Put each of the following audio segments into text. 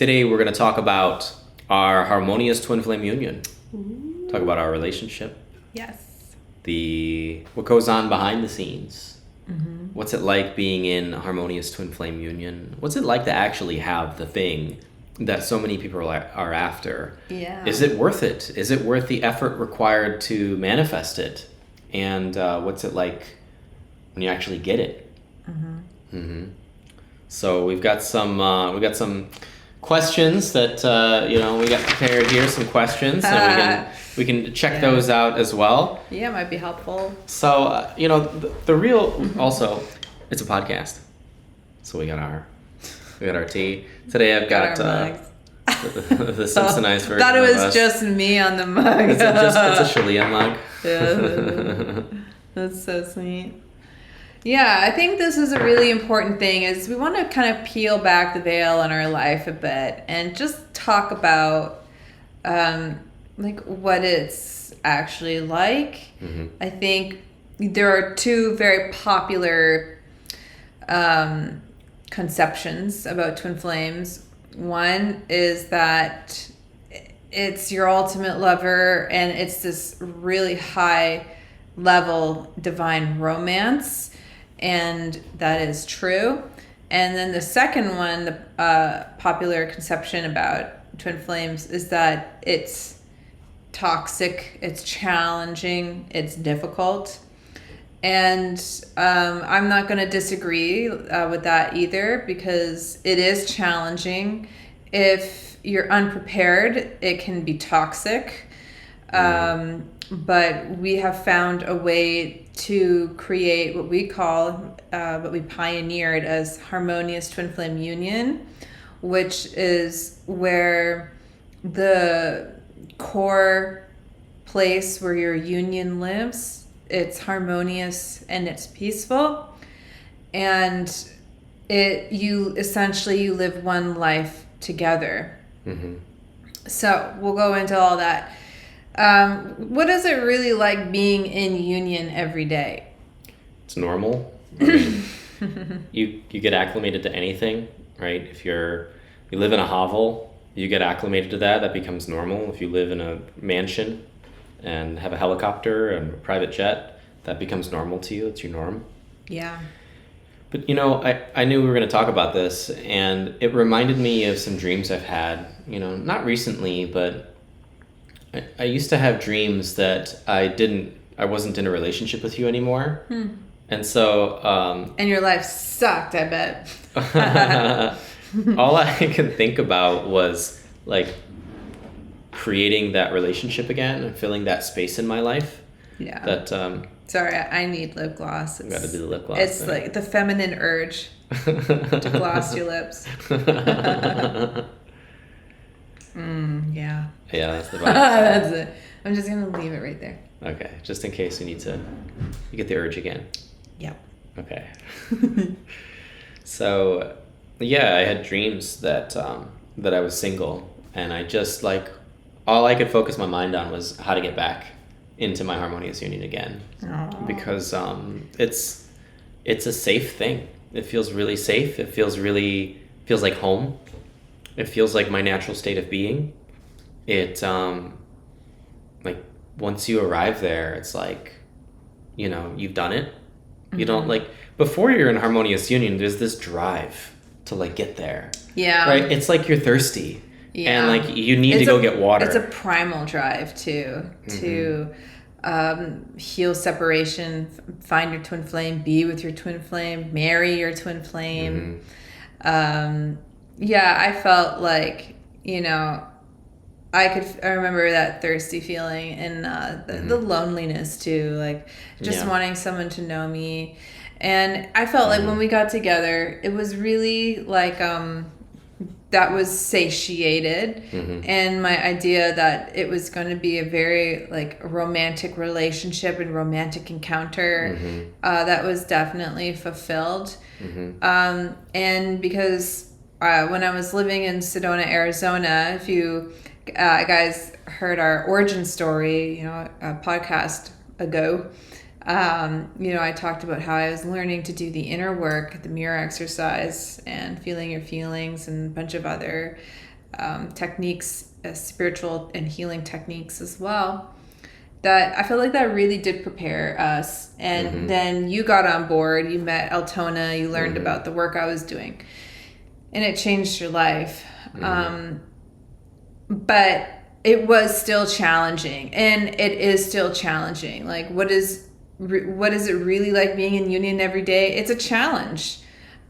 Today we're going to talk about our Harmonious Twin Flame Union. Ooh. Talk about our relationship. Yes. What goes on behind the scenes. Mm-hmm. What's it like being in Harmonious Twin Flame Union? What's it like to actually have the thing that so many people are after? Yeah. Is it worth it? Is it worth the effort required to manifest it? And what's it like when you actually get it? Mm-hmm. Mm-hmm. So we've got some questions that we got prepared here. Some questions, and we can check those out as well. Yeah, it might be helpful. So the real also, it's a podcast. So we got our tea today. I've got our mugs. the Simpsonized version. Thought it of was us. just me on the mug. It's a Shaleia mug. Yeah, that's so sweet. Yeah, I think this is a really important thing is we want to kind of peel back the veil in our life a bit and just talk about what it's actually like. Mm-hmm. I think there are two very popular conceptions about twin flames. One is that it's your ultimate lover and it's this really high level divine romance. And that is true. And then the second one, the popular conception about twin flames is that it's toxic, it's challenging, it's difficult. And I'm not going to disagree with that either, because it is challenging. If you're unprepared, it can be toxic. But we have found a way to create what we call, what we pioneered as Harmonious Twin Flame Union, which is where the core place where your union lives, it's harmonious and it's peaceful. And you live one life together. Mm-hmm. So we'll go into all that. What is it really like being in union every day? It's normal. I mean, you get acclimated to anything, right? If you live in a hovel, you get acclimated to that. That becomes normal. If you live in a mansion and have a helicopter and a private jet, that becomes normal to you. It's your norm. Yeah. But I knew we were going to talk about this, and it reminded me of some dreams I've had. Not recently, but I used to have dreams that I wasn't in a relationship with you anymore. And so... and your life sucked, I bet. all I could think about was, creating that relationship again and filling that space in my life. Yeah. That... Sorry, I need lip gloss. I've got to do the lip gloss. It's like the feminine urge to gloss your lips. Yeah. Yeah, that's the vibe. That's it. I'm just going to leave it right there. Okay, just in case you get the urge again. Yep. Okay. So, yeah, I had dreams that I was single, and I just all I could focus my mind on was how to get back into my harmonious union again. Aww. Because it's a safe thing. It feels really safe. It feels like home. It feels like my natural state of being. It once you arrive there, it's you've done it. Mm-hmm. You don't before you're in harmonious union, there's this drive to get there. Yeah. Right? It's like you're thirsty. Yeah. And you need to go get water. It's a primal drive too, to heal separation, find your twin flame, be with your twin flame, marry your twin flame. Mm-hmm. Yeah, I felt I remember that thirsty feeling and the loneliness too, wanting someone to know me. And I felt like when we got together, it was really that was satiated. Mm-hmm. And my idea that it was going to be a very romantic relationship and romantic encounter, mm-hmm. That was definitely fulfilled. Mm-hmm. And because when I was living in Sedona, Arizona, if you guys heard our origin story, a podcast ago, I talked about how I was learning to do the inner work, the mirror exercise, and feeling your feelings, and a bunch of other techniques, spiritual and healing techniques as well, that I feel like that really did prepare us. And then you got on board, you met Altona, you learned about the work I was doing, and it changed your life. But it was still challenging, and it is still challenging. Like, what is it really like being in union every day? It's a challenge.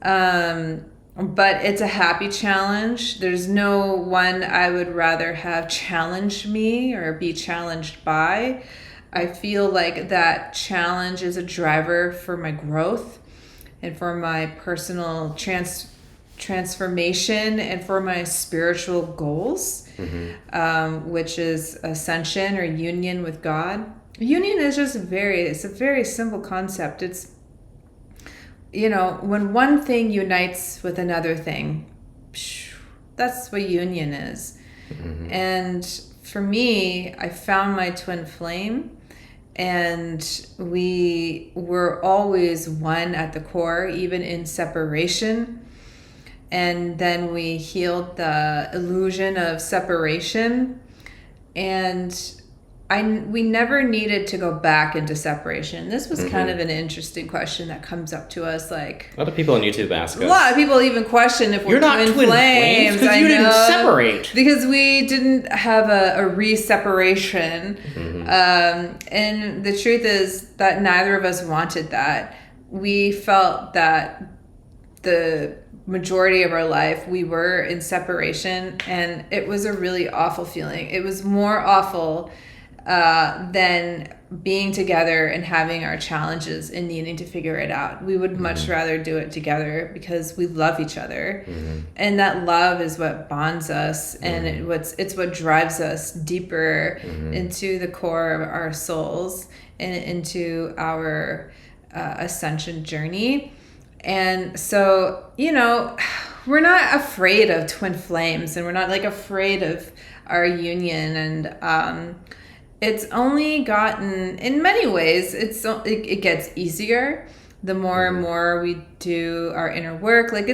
But it's a happy challenge. There's no one I would rather have challenge me or be challenged by. I feel like that challenge is a driver for my growth and for my personal transformation and for my spiritual goals, which is ascension or union with God. Union is just it's a very simple concept. It's, when one thing unites with another thing, that's what union is. And for me, I found my twin flame, and we were always one at the core, even in separation. And then we healed the illusion of separation, and we never needed to go back into separation. This was kind of an interesting question that comes up to us. Like, a lot of people on YouTube ask us. A lot of people even question if we're twin flames because you didn't separate. Because we didn't have a re-separation. And the truth is that neither of us wanted that. We felt that the majority of our life we were in separation, and it was a really awful feeling. It was more awful than being together and having our challenges and needing to figure it out. We would much rather do it together because we love each other, and that love is what bonds us, and it's what drives us deeper into the core of our souls and into our ascension journey. And so, we're not afraid of twin flames, and we're not like afraid of our union, and it's only gotten, in many ways, it gets easier the more and more we do our inner work. Like,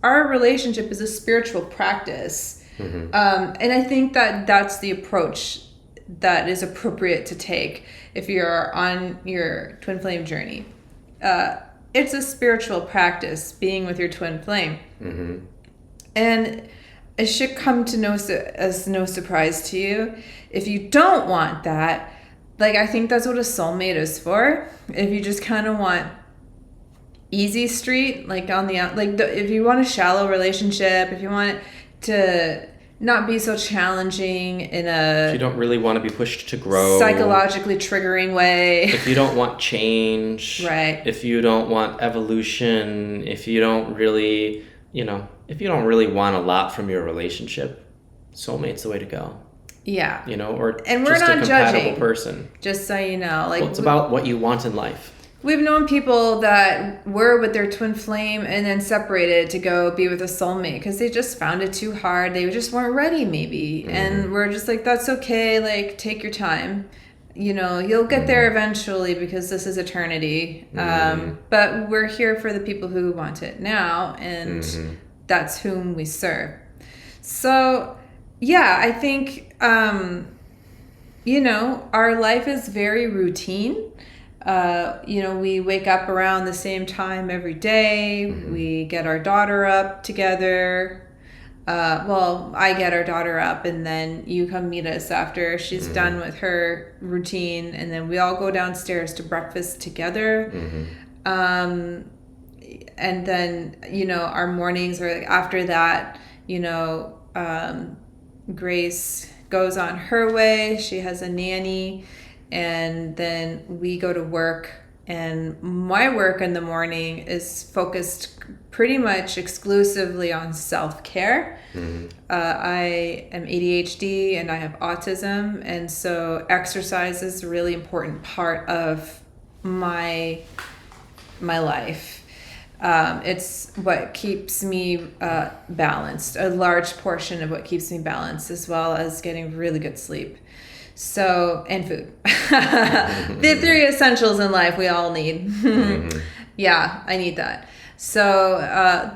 our relationship is a spiritual practice. And I think that that's the approach that is appropriate to take if you're on your twin flame journey. It's a spiritual practice, being with your twin flame. And it should come as no surprise to you if you don't want that. Like, I think that's what a soulmate is for. If you just kind of want easy street, like if you want a shallow relationship, if you want it to not be so challenging if you don't really want to be pushed to grow, psychologically triggering way, if you don't want change, right? If you don't want evolution, if you don't really want a lot from your relationship, soulmate's the way to go. Yeah. And we're just not a compatible judging person. Just so you know, like, it's about what you want in life. We've known people that were with their twin flame and then separated to go be with a soulmate because they just found it too hard. They just weren't ready, maybe. And we're just like, that's okay. Like, take your time. You'll get there eventually because this is eternity. But we're here for the people who want it now, and that's whom we serve. So, yeah, I think, our life is very routine. We wake up around the same time every day. We get our daughter up together. I get our daughter up, and then you come meet us after she's done with her routine, and then we all go downstairs to breakfast together. And then, our mornings are like after that, Grace goes on her way. She has a nanny. And then we go to work, and my work in the morning is focused pretty much exclusively on self-care. I am ADHD and I have autism, and so exercise is a really important part of my life. It's what keeps me balanced, a large portion of what keeps me balanced, as well as getting really good sleep. So, and food. The 3 essentials in life we all need. Yeah, I need that. So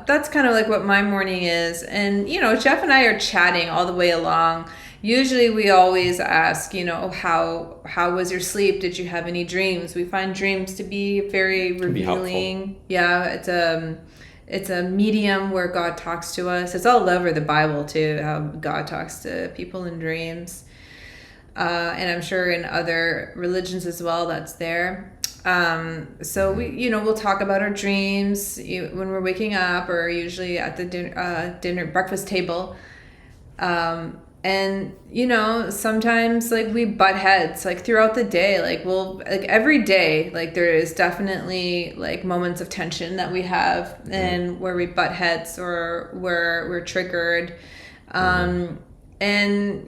that's kind of like what my morning is. And, Jeff and I are chatting all the way along. Usually we always ask, how was your sleep? Did you have any dreams? We find dreams to be very revealing. Yeah, it's a medium where God talks to us. It's all over the Bible too, how God talks to people in dreams. And I'm sure in other religions as well, that's there. So we'll talk about our dreams when we're waking up, or usually at the dinner breakfast table. And sometimes like we butt heads like throughout the day, every day, like there is definitely like moments of tension that we have, and where we butt heads or where we're triggered. And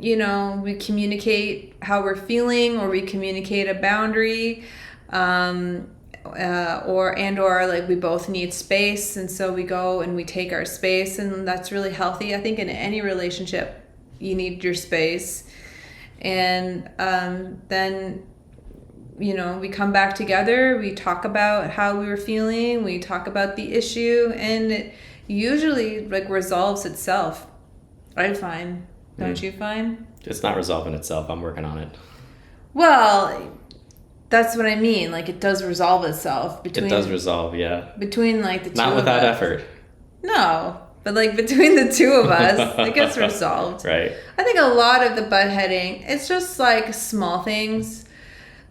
we communicate how we're feeling, or we communicate a boundary, or like we both need space, and so we go and we take our space, and that's really healthy. I think in any relationship you need your space. And then we come back together, we talk about how we were feeling, we talk about the issue, and it usually like resolves itself, I find. Don't you find? It's not resolving itself. I'm working on it. Well, that's what I mean. Like it does resolve itself. It does resolve, yeah. Between like the two of us. Not without effort. No, but like between the two of us, it gets resolved. Right. I think a lot of the butt heading, it's just like small things.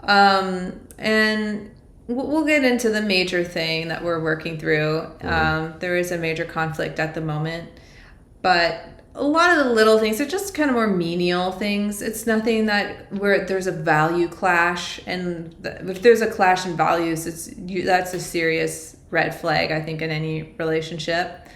And we'll get into the major thing that we're working through. There is a major conflict at the moment, but a lot of the little things are just kind of more menial things. It's nothing where there's a value clash, and if there's a clash in values, that's a serious red flag, I think, in any relationship.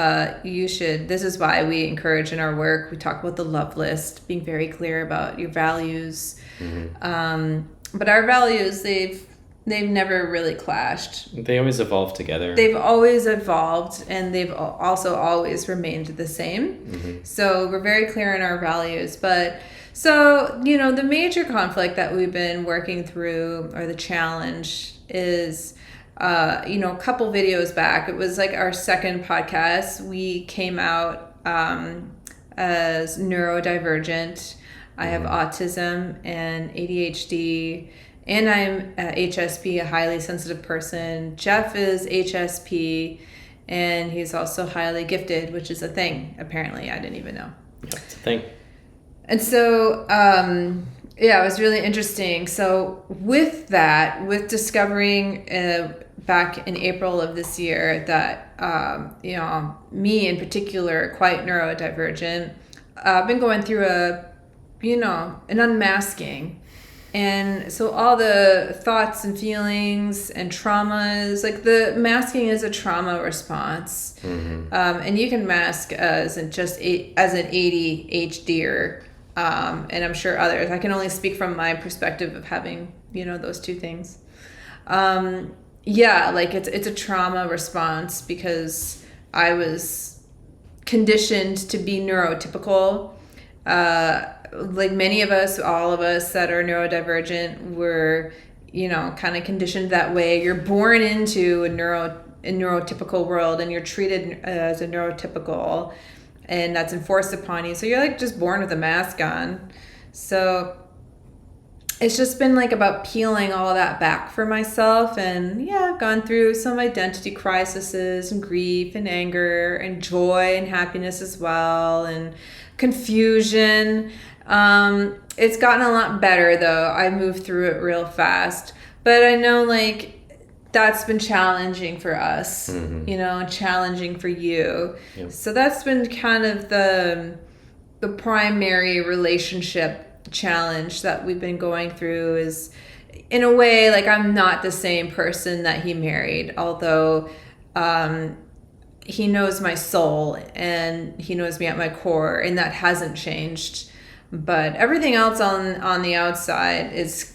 This is why we encourage in our work, we talk about the love list, being very clear about your values. But our values, they've never really clashed. They always evolve together. They've always evolved, and they've also always remained the same. So we're very clear in our values. But so, the major conflict that we've been working through, or the challenge, is, a couple videos back, it was like our second podcast, we came out as neurodivergent. I have autism and ADHD. And I'm HSP, a highly sensitive person. Jeff is HSP, and he's also highly gifted, which is a thing, apparently. I didn't even know. Yeah, it's a thing. And so, it was really interesting. So with that, with discovering back in April of this year that, me in particular, quite neurodivergent, I've been going through an unmasking. And so all the thoughts and feelings and traumas, like the masking is a trauma response. And you can mask as an ADHDer, and I'm sure others. I can only speak from my perspective of having, those two things. It's a trauma response because I was conditioned to be neurotypical. Like many of us, all of us that are neurodivergent, were, kind of conditioned that way. You're born into a neurotypical world, and you're treated as a neurotypical, and that's enforced upon you. So you're like just born with a mask on. So it's just been like about peeling all that back for myself. And I've gone through some identity crises and grief and anger and joy and happiness as well, and confusion. It's gotten a lot better though. I moved through it real fast, but I know like that's been challenging for us, challenging for you. Yep. So that's been kind of the primary relationship challenge that we've been going through. Is in a way, like I'm not the same person that he married, although, he knows my soul and he knows me at my core, and that hasn't changed. But everything else on the outside is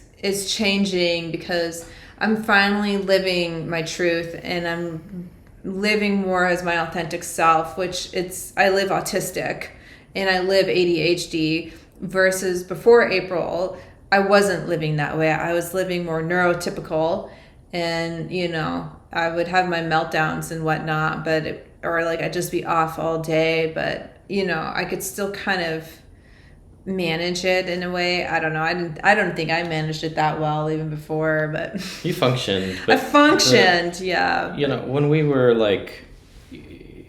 changing because I'm finally living my truth, and I'm living more as my authentic self, which I live autistic and I live ADHD, versus before April, I wasn't living that way. I was living more neurotypical, and, I would have my meltdowns and whatnot, or like I'd just be off all day, but I could still kind of manage it in a way. I don't know. I don't think I managed it that well even before, but you functioned. I functioned, yeah. When we were like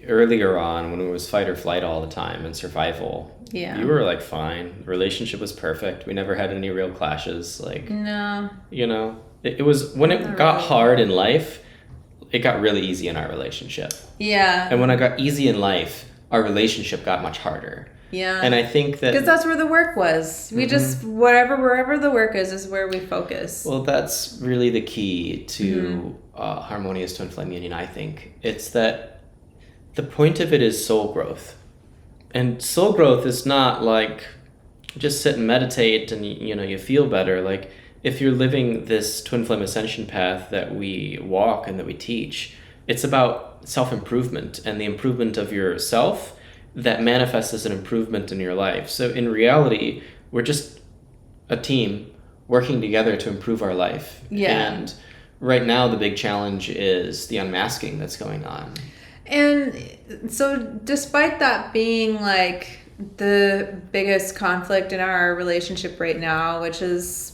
earlier on, when it was fight or flight all the time and survival, yeah, you were like fine. The relationship was perfect. We never had any real clashes. Like, no, it was when it got hard in life, it got really easy in our relationship. Yeah. And when it got easy in life, our relationship got much harder. Yeah. And I think that... because that's where the work was. We just, wherever the work is where we focus. Well, that's really the key to Harmonious Twin Flame Union, I think. It's that the point of it is soul growth. And soul growth is not like just sit and meditate and, you feel better. Like, if you're living this twin flame ascension path that we walk and that we teach, it's about self-improvement and the improvement of yourself that manifests as an improvement in your life. So in reality, we're just a team working together to improve our life. Yeah. And right now, the big challenge is the unmasking that's going on. And so despite that being like the biggest conflict in our relationship right now, which is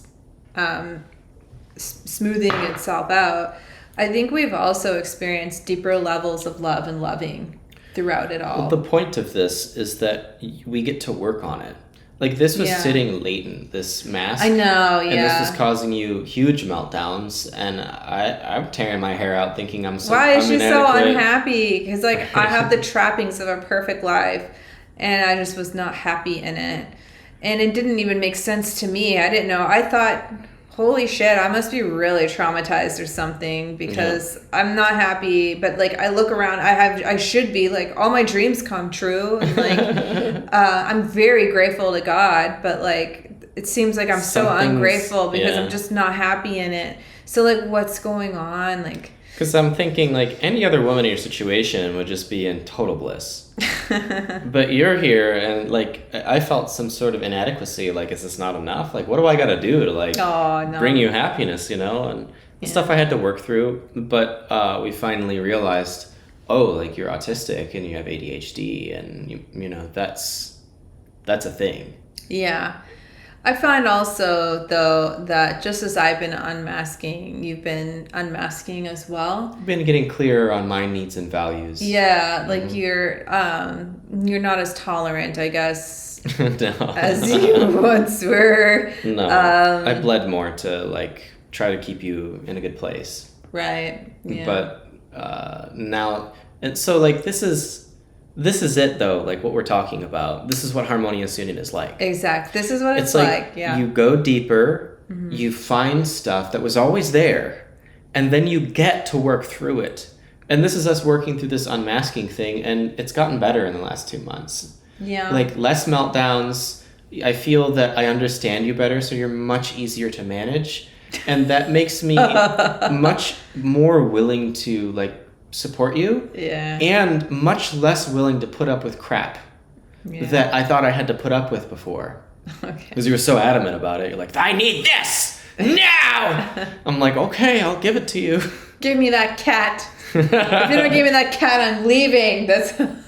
smoothing itself out, I think we've also experienced deeper levels of love and loving throughout it all. Well, the point of this is that we get to work on it. Like, this was sitting latent, this mask. I know, yeah. And this was causing you huge meltdowns, and I'm tearing my hair out thinking I'm so Why is she so unhappy? Because, like, I have the trappings of a perfect life, and I just was not happy in it. And it didn't even make sense to me. I didn't know. I thought, holy shit, I must be really traumatized or something because I'm not happy. But like, I look around, I should be like, all my dreams come true. And like, I'm very grateful to God, but like, it seems like I'm so ungrateful because I'm just not happy in it. So like, what's going on? Like, because I'm thinking like any other woman in your situation would just be in total bliss. But you're here and like I felt some sort of inadequacy. Like, is this not enough? Like, what do I got to do to like bring you happiness, and stuff I had to work through. But we finally realized, like you're autistic and you have ADHD and you that's a thing. Yeah. I find also, though, that just as I've been unmasking, you've been unmasking as well. I've been getting clearer on my needs and values. Yeah, like you're not as tolerant, I guess, no. as you once were. No, I bled more to like try to keep you in a good place. Right. Yeah. But now, and so like this is it though, like what we're talking about. This is what Harmonious Union is like. Exactly. This is what it's like. Yeah. You go deeper, you find stuff that was always there, and then you get to work through it. And this is us working through this unmasking thing, and it's gotten better in the last 2 months. Yeah. Like less meltdowns. I feel that I understand you better, so you're much easier to manage. And that makes me much more willing to like support you, and much less willing to put up with crap that I thought I had to put up with before. Okay. Because you were so adamant about it. You're like, I need this now. I'm like, okay, I'll give it to you. Give me that cat. If you don't give me that cat, I'm leaving. I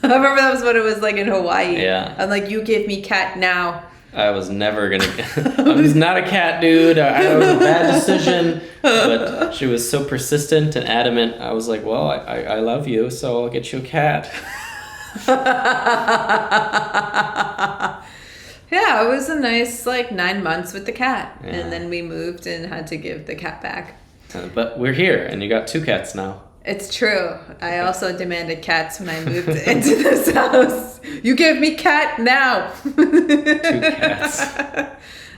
remember that was what it was like in Hawaii. Yeah. I'm like, you give me cat now. I was never gonna. I was not a cat dude. It was a bad decision, but she was so persistent and adamant. I was like, well, I love you, so I'll get you a cat. Yeah, it was a nice 9 months with the cat, and then we moved and had to give the cat back. But we're here, and you got 2 cats now. It's true. I also demanded cats when I moved into this house. You give me cat now. 2 cats.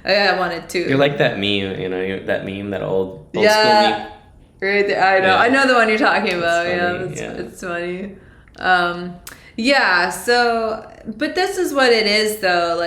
I wanted 2. You're like that meme, that meme, that old school meme. Right there. I know. Yeah. I know the one you're talking about. It's funny. So, but this is what it is though.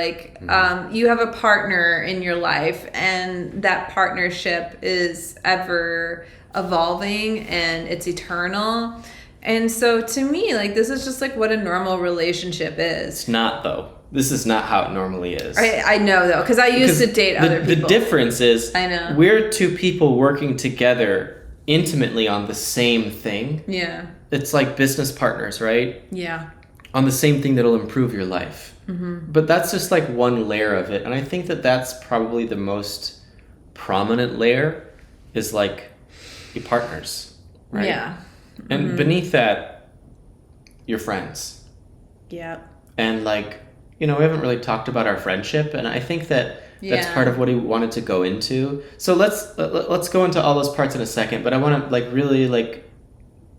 You have a partner in your life, and that partnership is ever evolving and it's eternal. And so to me, this is just what a normal relationship is. It's not though. This is not how it normally is. I know though, because I used to date other people. The difference is, I know, we're 2 people working together intimately on the same thing. Yeah. It's like business partners, right? Yeah. On the same thing that'll improve your life. Mm-hmm. But that's just like one layer of it. And I think that that's probably the most prominent layer is like your partners, right? Yeah. And beneath that, your friends. Yeah. And like, we haven't really talked about our friendship. And I think that that's part of what he wanted to go into. So let's go into all those parts in a second. But I want to like really like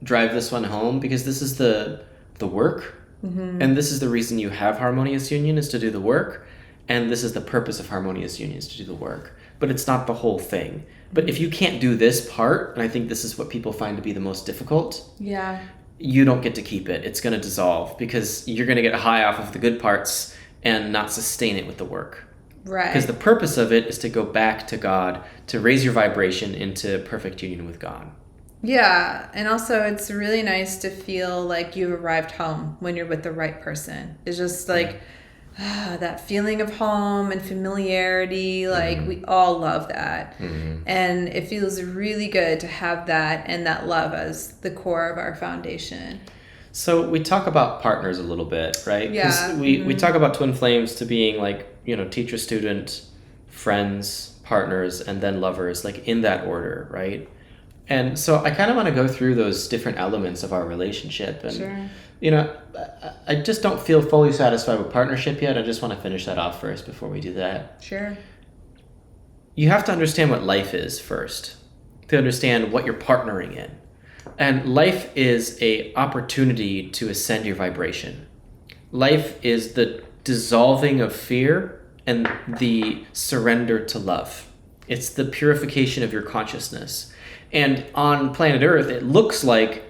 drive this one home because this is the work. Mm-hmm. And this is the reason you have Harmonious Union is to do the work. And this is the purpose of Harmonious Union is to do the work. But it's not the whole thing. But if you can't do this part, and I think this is what people find to be the most difficult, you don't get to keep it. It's going to dissolve because you're going to get high off of the good parts and not sustain it with the work. Right. Because the purpose of it is to go back to God, to raise your vibration into perfect union with God. Yeah, and also it's really nice to feel like you've arrived home when you're with the right person. It's just like that feeling of home and familiarity, like we all love that. Mm-hmm. And it feels really good to have that and that love as the core of our foundation. So we talk about partners a little bit, right? Yeah. We talk about twin flames to being like, teacher, student, friends, partners, and then lovers, like in that order, right? And so I kind of want to go through those different elements of our relationship. And, sure. I just don't feel fully satisfied with partnership yet. I just want to finish that off first before we do that. Sure. You have to understand what life is first to understand what you're partnering in. And life is a opportunity to ascend your vibration. Life is the dissolving of fear and the surrender to love. It's the purification of your consciousness. And on planet Earth, it looks like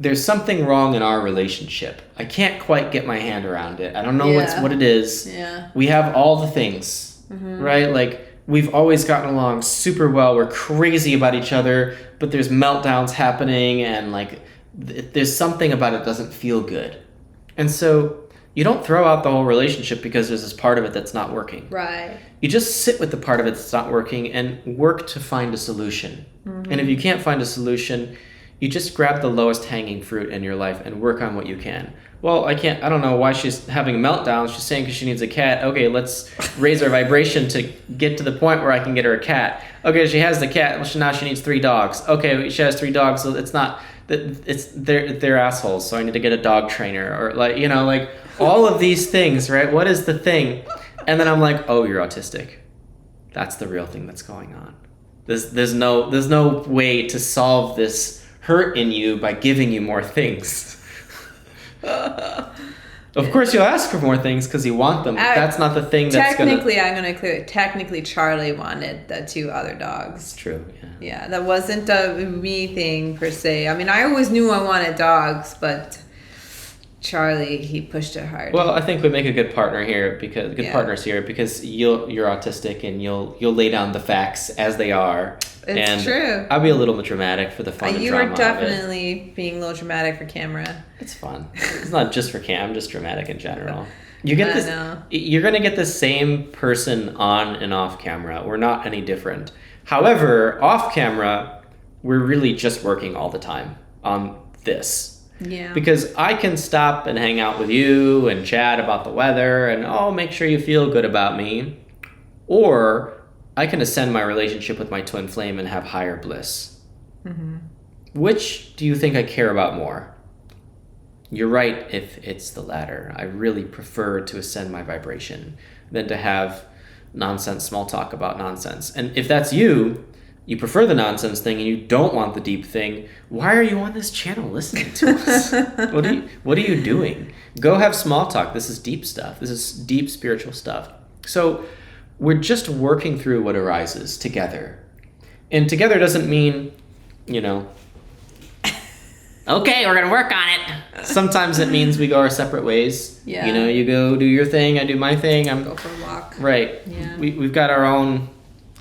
there's something wrong in our relationship. I can't quite get my hand around it. I don't know what it is. Yeah. We have all the things, right? Like, we've always gotten along super well. We're crazy about each other, but there's meltdowns happening, and like, there's something about it doesn't feel good. And so you don't throw out the whole relationship because there's this part of it that's not working. Right. You just sit with the part of it that's not working and work to find a solution. Mm-hmm. And if you can't find a solution, you just grab the lowest hanging fruit in your life and work on what you can. Well, I don't know why she's having a meltdown. She's saying because she needs a cat. Okay, let's raise her vibration to get to the point where I can get her a cat. Okay, she has the cat. Well, now she needs 3 dogs. Okay, she has 3 dogs, so it's not... They're assholes, so I need to get a dog trainer. Or like all of these things, right? What is the thing? And then I'm like, oh, you're autistic. That's the real thing that's going on. There's no way to solve this hurt in you by giving you more things. Of course you'll ask for more things because you want them. But that's not the thing that's technically, I'm going to clear it. Technically, Charlie wanted the 2 other dogs. It's true, yeah. Yeah, that wasn't a me thing per se. I mean, I always knew I wanted dogs, but Charlie, he pushed it hard. Well, I think we make a good partner here because partners here because you're autistic and you'll lay down the facts as they are. It's true. I'll be a little bit dramatic for the fun and drama. You were definitely being a little dramatic for camera. It's fun. It's not just for cam. I'm just dramatic in general. You get this. You're gonna get the same person on and off camera. We're not any different. However, off camera, we're really just working all the time on this. Yeah. Because I can stop and hang out with you and chat about the weather and make sure you feel good about me, or I can ascend my relationship with my twin flame and have higher bliss. Mm-hmm. Which do you think I care about more? You're right if it's the latter. I really prefer to ascend my vibration than to have nonsense small talk about nonsense. And if that's you prefer the nonsense thing and you don't want the deep thing, why are you on this channel listening to us? What are you doing? Go have small talk. This is deep stuff. This is deep spiritual stuff. So we're just working through what arises together. And together doesn't mean, okay, we're going to work on it. Sometimes it means we go our separate ways. Yeah. You go do your thing, I do my thing. Go for a walk. Right. Yeah. We've got our own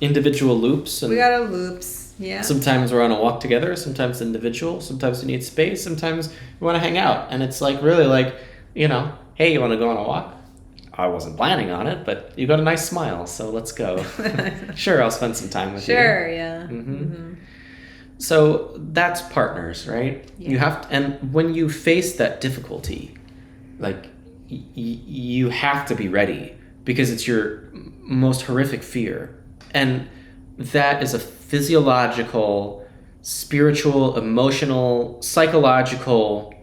individual loops. And we got our loops, yeah. Sometimes we're on a walk together, sometimes individual, sometimes we need space, sometimes we want to hang out. And it's like, really like, hey, you want to go on a walk? I wasn't planning on it, but you got a nice smile, so let's go. Sure, I'll spend some time with you. Sure, yeah. Mm-hmm. Mm-hmm. So that's partners, right? Yeah. You have to, and when you face that difficulty, like you have to be ready because it's your most horrific fear. And that is a physiological, spiritual, emotional, psychological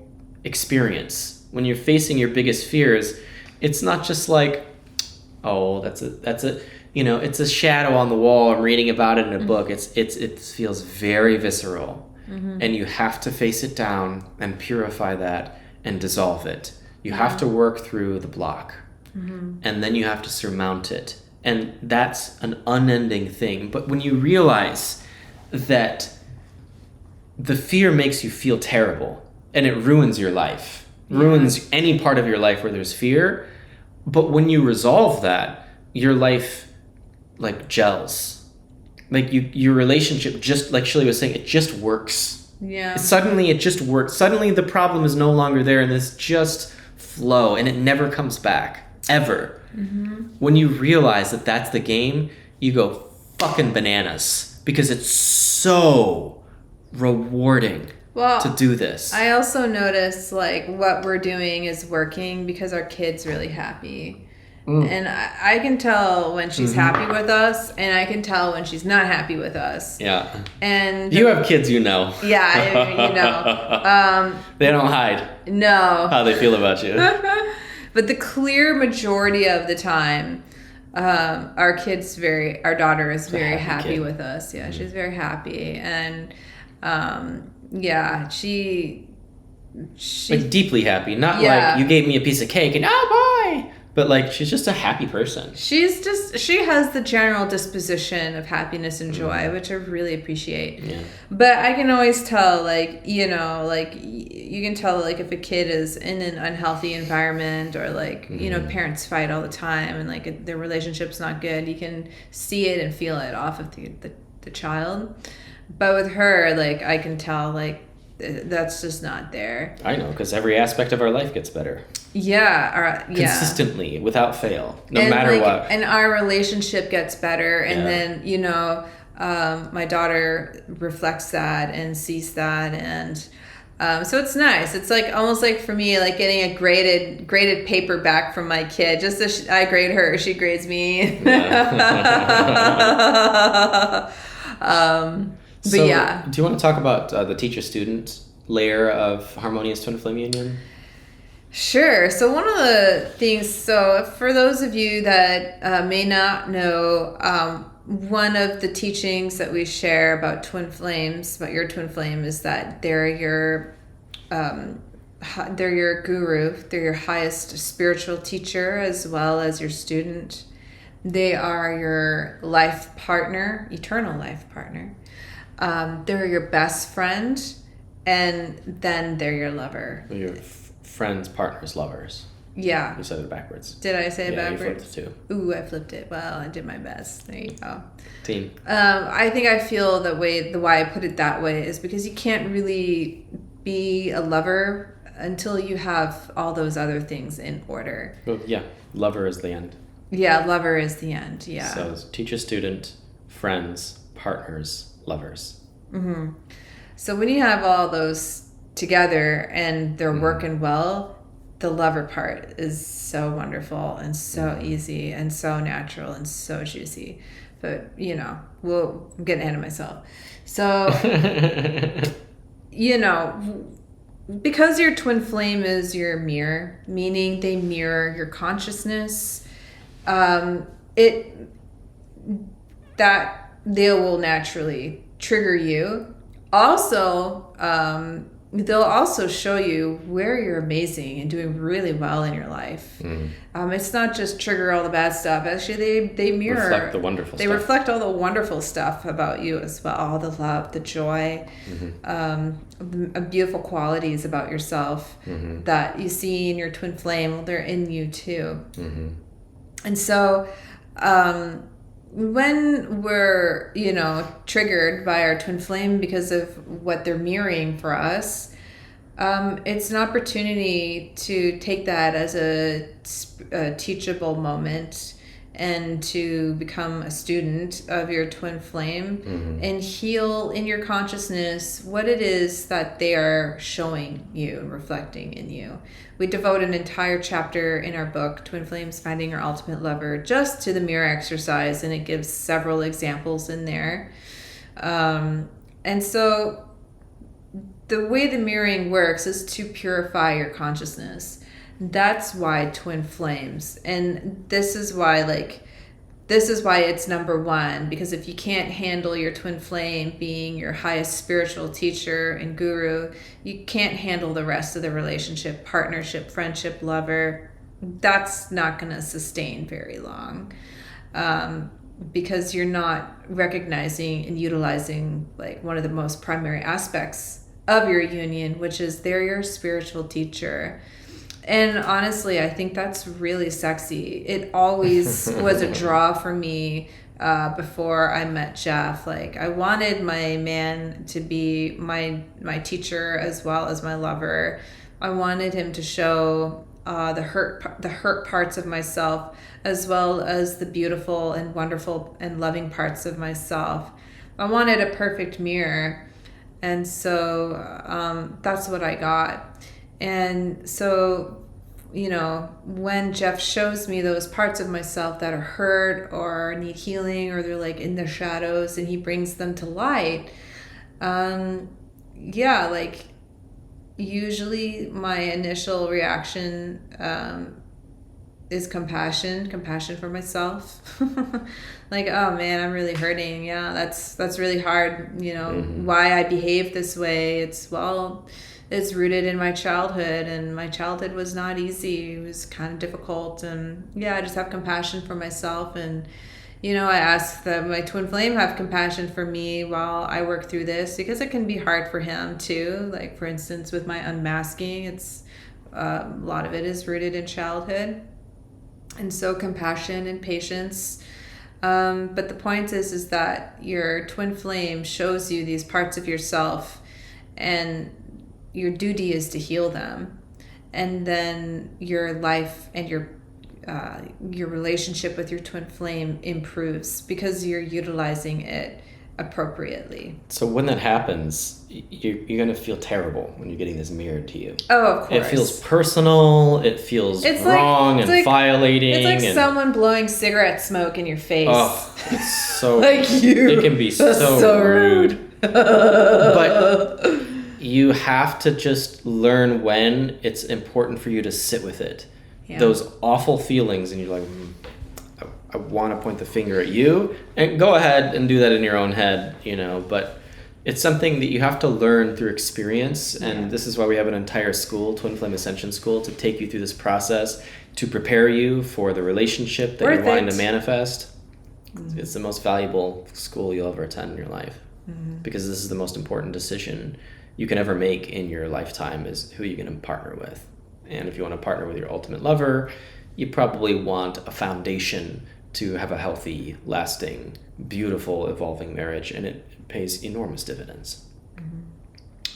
experience. When you're facing your biggest fears, it's not just like, oh, that's a it's a shadow on the wall. I'm reading about it in a book. It feels very visceral, and you have to face it down and purify that and dissolve it. You have to work through the block, and then you have to surmount it, and that's an unending thing. But when you realize that the fear makes you feel terrible, and it ruins your life, ruins any part of your life where there's fear. But when you resolve that, your life like gels. Like your relationship, just like Shaleia was saying, it just works. Yeah. Suddenly it just works. Suddenly the problem is no longer there and it's just flow and it never comes back. Ever. When you realize that that's the game, you go fucking bananas because it's so rewarding to do this. I also notice like what we're doing is working because our kid's really happy. And I can tell when she's happy with us, and I can tell when she's not happy with us. Yeah. And you have kids, you know. Yeah, they don't hide. No. How they feel about you. But the clear majority of the time, our daughter is very happy with us. Yeah, she's very happy, and she's like deeply happy, not like you gave me a piece of cake and boy. But like she's just a happy person. She has the general disposition of happiness and joy, which I really appreciate. Yeah. But I can always tell, like, you can tell like if a kid is in an unhealthy environment or like, parents fight all the time and like their relationship's not good. You can see it and feel it off of the child. But with her, like I can tell like that's just not there. I know, because every aspect of our life gets better. Yeah. Consistently, without fail, no matter what. And our relationship gets better. And then, my daughter reflects that and sees that. And so it's nice. It's like almost like for me, like getting a graded paper back from my kid. Just as I grade her, she grades me. Do you want to talk about the teacher-student layer of Harmonious Twin Flame Union? Sure. So one of the things, for those of you that may not know, one of the teachings that we share about twin flames, about your twin flame, is that they're your guru, they're your highest spiritual teacher as well as your student. They are your life partner, eternal life partner. They're your best friend, and then they're your lover. Your friends, partners, lovers. Yeah. You said it backwards. Did I say it backwards? You flipped it too. Ooh, I flipped it. Well, I did my best. There you go. Team. I think I feel the why I put it that way is because you can't really be a lover until you have all those other things in order. Well, yeah. Lover is the end. Yeah, lover is the end. Yeah. So it's teacher, student, friends, partners, lovers. Mm-hmm. So when you have all those together and they're working well, the lover part is so wonderful and so easy and so natural and so juicy. But, I'm getting ahead of myself. So, because your twin flame is your mirror, meaning they mirror your consciousness, that they will naturally trigger you. Also, they'll also show you where you're amazing and doing really well in your life. It's not just trigger all the bad stuff. Actually, they mirror. Reflect the wonderful stuff. They reflect all the wonderful stuff about you as well. All the love, the joy, beautiful qualities about yourself that you see in your twin flame. They're in you too. And so, when we're, triggered by our twin flame because of what they're mirroring for us, it's an opportunity to take that as a teachable moment and to become a student of your twin flame and heal in your consciousness what it is that they are showing you and reflecting in you. We devote an entire chapter in our book, Twin Flames Finding Your Ultimate Lover, just to the mirror exercise, and it gives several examples in there. And so the way the mirroring works is to purify your consciousness. That's why twin flames. And this is why it's number one, because if you can't handle your twin flame being your highest spiritual teacher and guru, you can't handle the rest of the relationship, partnership, friendship, lover. That's not going to sustain very long. Because you're not recognizing and utilizing like one of the most primary aspects of your union, which is they're your spiritual teacher. And honestly, I think that's really sexy. It always was a draw for me before I met Jeff. Like, I wanted my man to be my teacher as well as my lover. I wanted him to show the hurt parts of myself, as well as the beautiful and wonderful and loving parts of myself. I wanted a perfect mirror. And so that's what I got. And so, you know, when Jeff shows me those parts of myself that are hurt or need healing, or they're like in the shadows, and he brings them to light, like usually my initial reaction is compassion for myself. Like, oh man, I'm really hurting. Yeah, that's really hard. You know, why I behave this way. It's rooted in my childhood, and my childhood was not easy. It was kind of difficult, and I just have compassion for myself. And I ask that my twin flame have compassion for me while I work through this, because it can be hard for him too. Like, for instance, with my unmasking, it's a lot of it is rooted in childhood. And so compassion and patience. But the point is that your twin flame shows you these parts of yourself, and your duty is to heal them. And then your life and your relationship with your twin flame improves because you're utilizing it appropriately. So when that happens, you're going to feel terrible when you're getting this mirrored to you. Oh, of course. It feels personal. It feels wrong and violating. It's like someone blowing cigarette smoke in your face. Oh, it's so... like you. It can be so rude. But you have to just learn when it's important for you to sit with it. Yeah. Those awful feelings, and you're like, I want to point the finger at you, and go ahead and do that in your own head, but it's something that you have to learn through experience. And this is why we have an entire school, Twin Flame Ascension School, to take you through this process, to prepare you for the relationship that you're wanting to manifest. It's the most valuable school you'll ever attend in your life, because this is the most important decision you can ever make in your lifetime, is who you're going to partner with. And if you want to partner with your ultimate lover, you probably want a foundation to have a healthy, lasting, beautiful, evolving marriage, and it pays enormous dividends.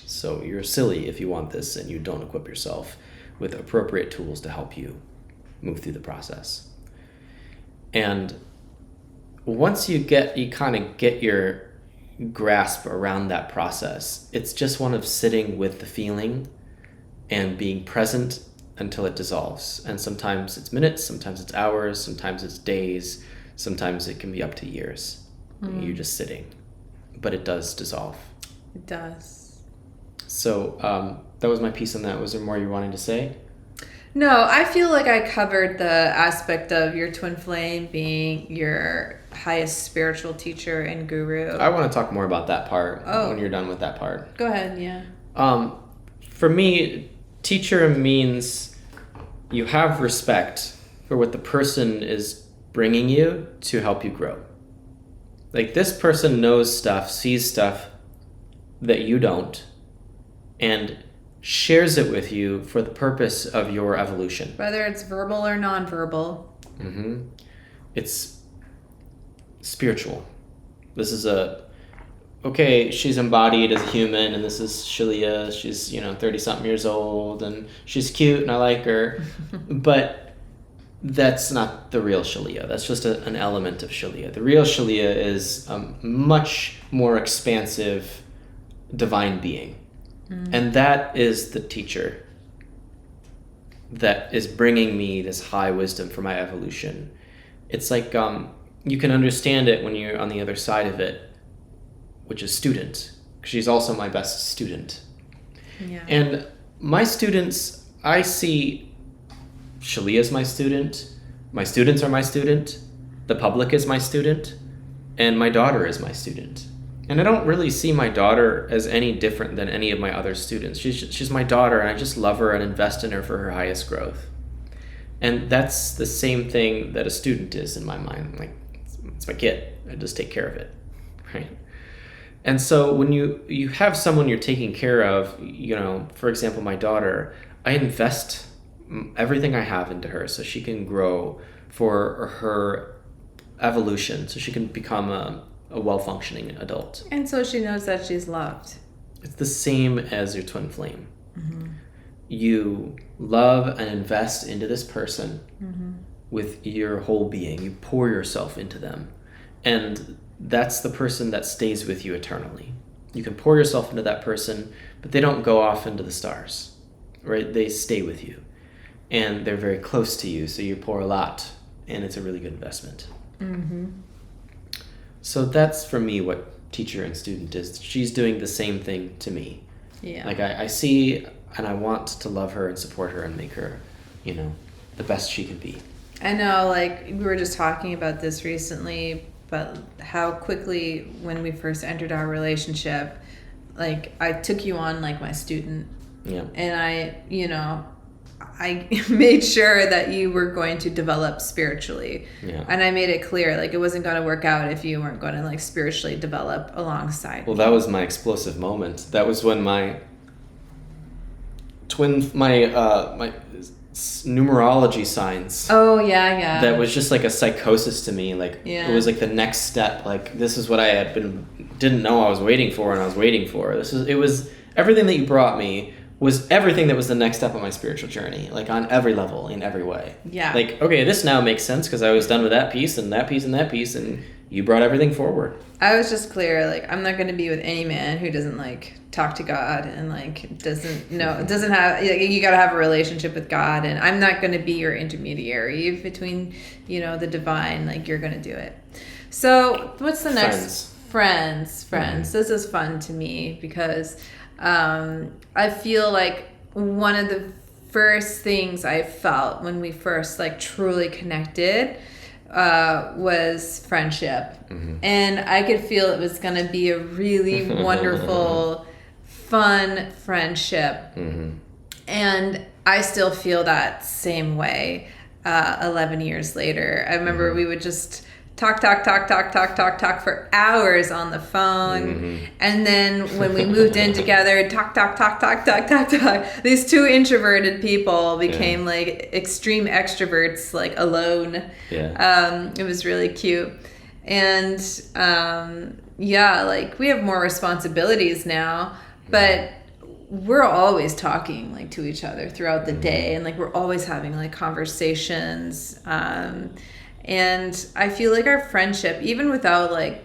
So you're silly if you want this and you don't equip yourself with appropriate tools to help you move through the process. And once you kind of get your grasp around that process, it's just one of sitting with the feeling and being present until it dissolves. And sometimes it's minutes, sometimes it's hours, sometimes it's days, sometimes it can be up to years. You're just sitting, but it does dissolve. It does. So that was my piece on that. Was there more you wanted to say? No, I feel like I covered the aspect of your twin flame being your highest spiritual teacher and guru. I want to talk more about that part when you're done with that part. Go ahead, yeah. For me, teacher means you have respect for what the person is bringing you to help you grow. Like, this person knows stuff, sees stuff that you don't, and shares it with you for the purpose of your evolution. Whether it's verbal or nonverbal. It's spiritual. This is okay, she's embodied as a human, and this is Shaleia. She's, 30-something years old, and she's cute, and I like her. But that's not the real Shaleia. That's just an element of Shaleia. The real Shaleia is a much more expansive divine being. And that is the teacher that is bringing me this high wisdom for my evolution. It's like you can understand it when you're on the other side of it, which is student. She's also my best student. Yeah. And my students, I see Shaleia as my student, my students are my student, the public is my student, and my daughter is my student. And I don't really see my daughter as any different than any of my other students. She's my daughter, and I just love her and invest in her for her highest growth. And that's the same thing that a student is in my mind. Like, it's my kid. I just take care of it, right? And so when you have someone you're taking care of, for example, my daughter, I invest everything I have into her so she can grow for her evolution, so she can become a well-functioning adult. And so she knows that she's loved. It's the same as your twin flame. You love and invest into this person with your whole being. You pour yourself into them. And that's the person that stays with you eternally. You can pour yourself into that person, but they don't go off into the stars, right? They stay with you. And they're very close to you, so you pour a lot, and it's a really good investment. So that's, for me, what teacher and student is. She's doing the same thing to me. Yeah. Like, I see and I want to love her and support her and make her, the best she can be. I know, like, we were just talking about this recently, but how quickly, when we first entered our relationship, like, I took you on like my student. Yeah. And I made sure that you were going to develop spiritually. Yeah. And I made it clear, like, it wasn't going to work out if you weren't going to, like, spiritually develop alongside. Well, that was my explosive moment. That was when my numerology signs. Oh, yeah. That was just like a psychosis to me. Like, Yeah. It was like the next step. Like, this is what I didn't know I was waiting for, and I was waiting for. It was everything that you brought me was everything that was the next step on my spiritual journey, like on every level, in every way. Yeah. Like, okay, this now makes sense because I was done with that piece and that piece and that piece, and you brought everything forward. I was just clear, like, I'm not going to be with any man who doesn't, like, talk to God and, like, doesn't have, like, you got to have a relationship with God, and I'm not going to be your intermediary between, the divine. Like, you're going to do it. So what's the next? Friends. This is fun to me because I feel like one of the first things I felt when we first, like, truly connected was friendship. And I could feel it was going to be a really wonderful, fun friendship. And I still feel that same way 11 years later. I remember we would just talk for hours on the phone. And then when we moved in together, talk. These two introverted people became like extreme extroverts, like alone. Yeah. It was really cute. And like, we have more responsibilities now, but we're always talking, like, to each other throughout the day, and, like, we're always having, like, conversations. And I feel like our friendship, even without, like,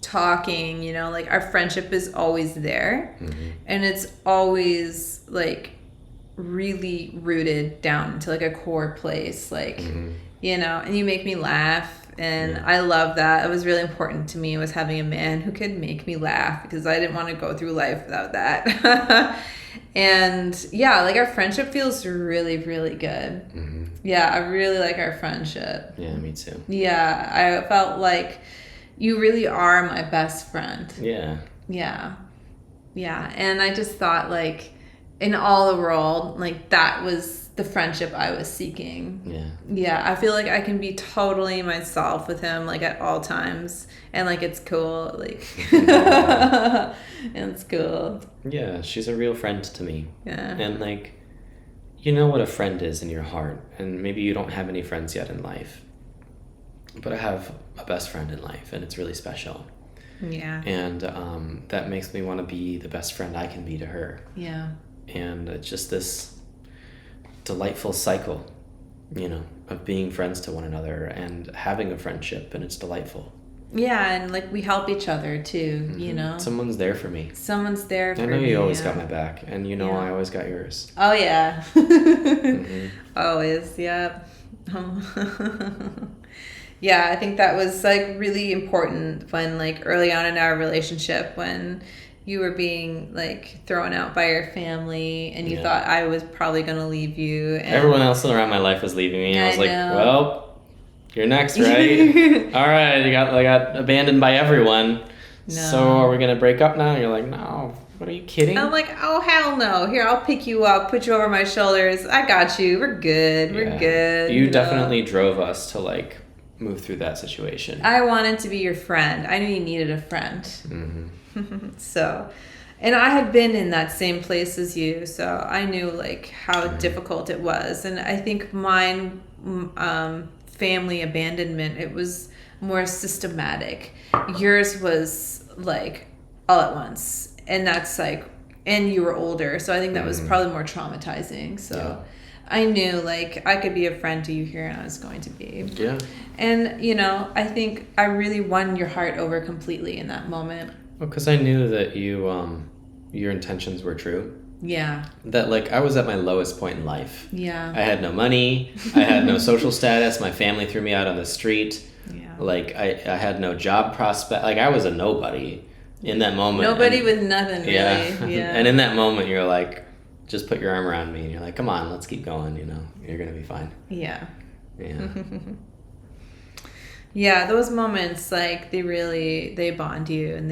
talking, like, our friendship is always there. And it's always, like, really rooted down to, like, a core place, like, and you make me laugh. And I love that. It was really important to me, was having a man who could make me laugh, because I didn't want to go through life without that. And like, our friendship feels really, really good. Yeah, I really like our friendship. Yeah, me too. Yeah, I felt like you really are my best friend. Yeah. And I just thought, like, in all the world, like, that was the friendship I was seeking. Yeah, I feel like I can be totally myself with him, like, at all times, and, like, it's cool, like, and it's cool. Yeah, she's a real friend to me. Yeah. And, like, you know what a friend is in your heart, and maybe you don't have any friends yet in life, but I have a best friend in life, and it's really special. Yeah. And that makes me want to be the best friend I can be to her. Yeah. And it's just this delightful cycle, of being friends to one another and having a friendship, and it's delightful. Yeah, and like we help each other too, you know. Someone's there for me. Someone's there for me. I know you always got my back, and you know I always got yours. Oh yeah. Always, yeah. Yeah, I think that was like really important when like early on in our relationship, when you were being like thrown out by your family and you thought I was probably going to leave you. And everyone else around my life was leaving me. I was like, well, you're next, right? All right, I got abandoned by everyone. No. So are we going to break up now? And you're like, no. What, are you kidding? I'm like, oh, hell no. Here, I'll pick you up, put you over my shoulders. I got you. We're good. We're good. You definitely drove us to like move through that situation. I wanted to be your friend. I knew you needed a friend. Mm-hmm. So, and I had been in that same place as you, so I knew like how difficult it was. And I think mine, family abandonment, it was more systematic. Yours was like all at once, and that's like, and you were older, so I think that was probably more traumatizing. So I knew like I could be a friend to you here, and I was going to be. Yeah. And you know, I think I really won your heart over completely in that moment. Well, because I knew that you, your intentions were true. Yeah. That like I was at my lowest point in life. Yeah. I had no money. I had no social status. My family threw me out on the street. Yeah. Like I had no job prospect. Like I was a nobody in that moment. Nobody with nothing, really. Yeah. And in that moment, you're like, just put your arm around me, and you're like, come on, let's keep going. You know, you're gonna be fine. Yeah. Yeah. Yeah, those moments, like, they bond you, and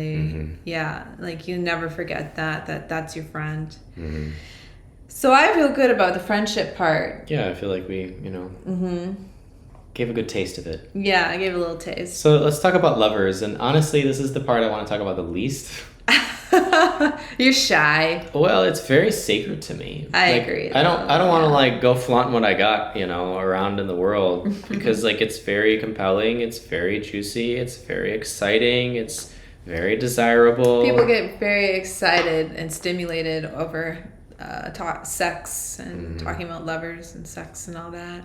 they, like, you never forget that's your friend. Mm-hmm. So I feel good about the friendship part. Yeah, I feel like we, gave a good taste of it. Yeah, I gave a little taste. So let's talk about lovers, and honestly, this is the part I want to talk about the least. You're shy. Well, it's very sacred to me. I agree. I don't want to like go flaunt what I got, around in the world because like it's very compelling, it's very juicy, it's very exciting, it's very desirable. People get very excited and stimulated over sex and talking about lovers and sex and all that.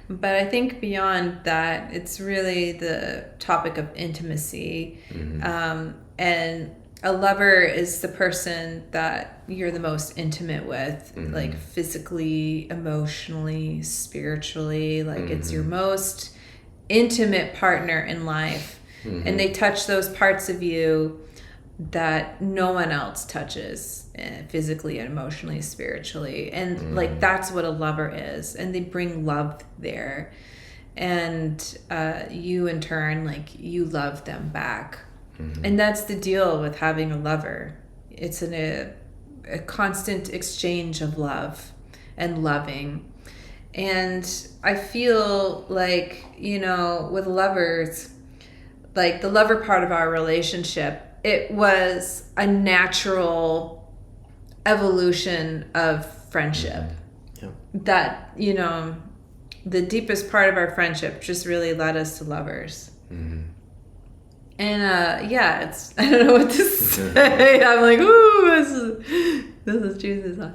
But I think beyond that, it's really the topic of intimacy, and a lover is the person that you're the most intimate with, like physically, emotionally, spiritually. Like it's your most intimate partner in life. And they touch those parts of you that no one else touches, physically, emotionally, spiritually. And like that's what a lover is. And they bring love there. And you in turn, like you love them back. And that's the deal with having a lover. It's a constant exchange of love and loving. And I feel like, with lovers, like the lover part of our relationship, it was a natural evolution of friendship. Yeah. That, the deepest part of our friendship just really led us to lovers. And it's I don't know what to say. I'm like, ooh, this is juicy.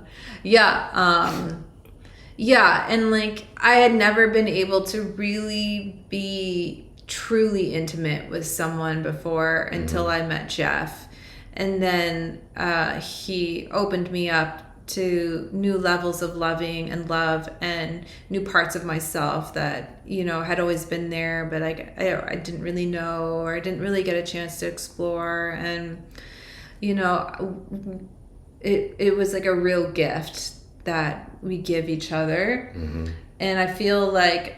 And like I had never been able to really be truly intimate with someone before until I met Jeff. And then he opened me up to new levels of loving and love and new parts of myself that, had always been there, but I didn't really know, or I didn't really get a chance to explore. And, it was like a real gift that we give each other. And I feel like,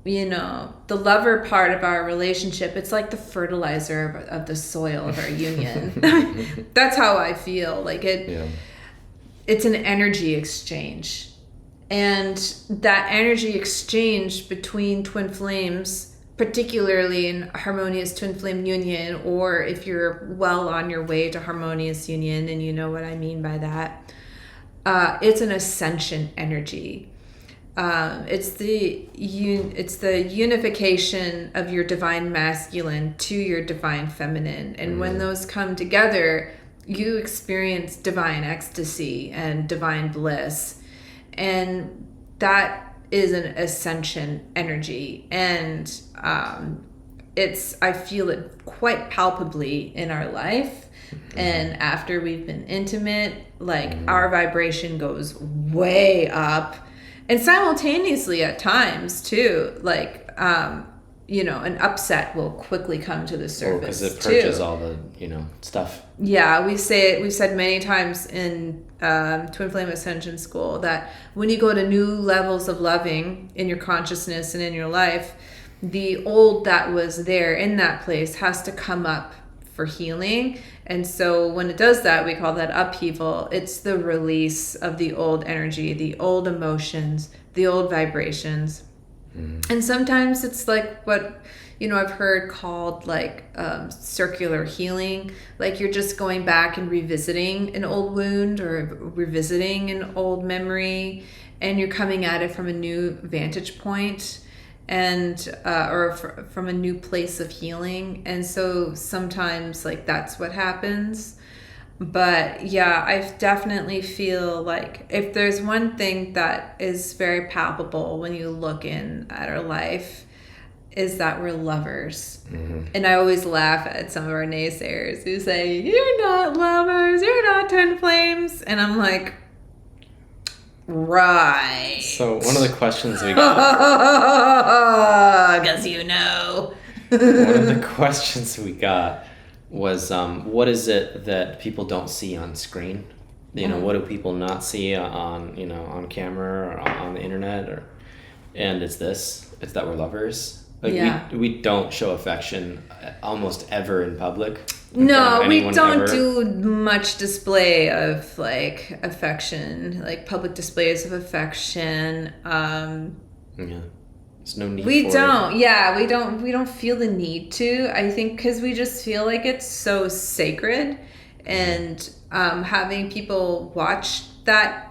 the lover part of our relationship, it's like the fertilizer of the soil of our union. That's how I feel. Like it's an energy exchange. And that energy exchange between twin flames, particularly in Harmonious Twin Flame Union, or if you're well on your way to Harmonious Union, and you know what I mean by that, it's an ascension energy. It's the unification of your divine masculine to your divine feminine. And when those come together, you experience divine ecstasy and divine bliss. And that is an ascension energy, and I feel it quite palpably in our life. And after we've been intimate, like our vibration goes way up, and simultaneously at times too, like an upset will quickly come to the surface because it purges all the stuff. Yeah, we've said many times in Twin Flame Ascension School that when you go to new levels of loving in your consciousness and in your life, the old that was there in that place has to come up for healing. And so when it does that, we call that upheaval. It's the release of the old energy, the old emotions, the old vibrations. And sometimes it's like what I've heard called like circular healing. Like you're just going back and revisiting an old wound or revisiting an old memory, and you're coming at it from a new vantage point, and from a new place of healing. And so sometimes like that's what happens. But yeah, I definitely feel like if there's one thing that is very palpable when you look in at our life, is that we're lovers. And I always laugh at some of our naysayers who say, you're not lovers, you're not twin flames. And I'm like, right. So one of the questions we got... I guess one of the questions we got was, what is it that people don't see on screen? What do people not see on camera or on the internet? And it's that we're lovers. Like we don't show affection almost ever in public. No, we don't do much display of like affection, like public displays of affection. There's no need we for don't it. Yeah, we don't feel the need to, I think, because we just feel like it's so sacred. And having people watch that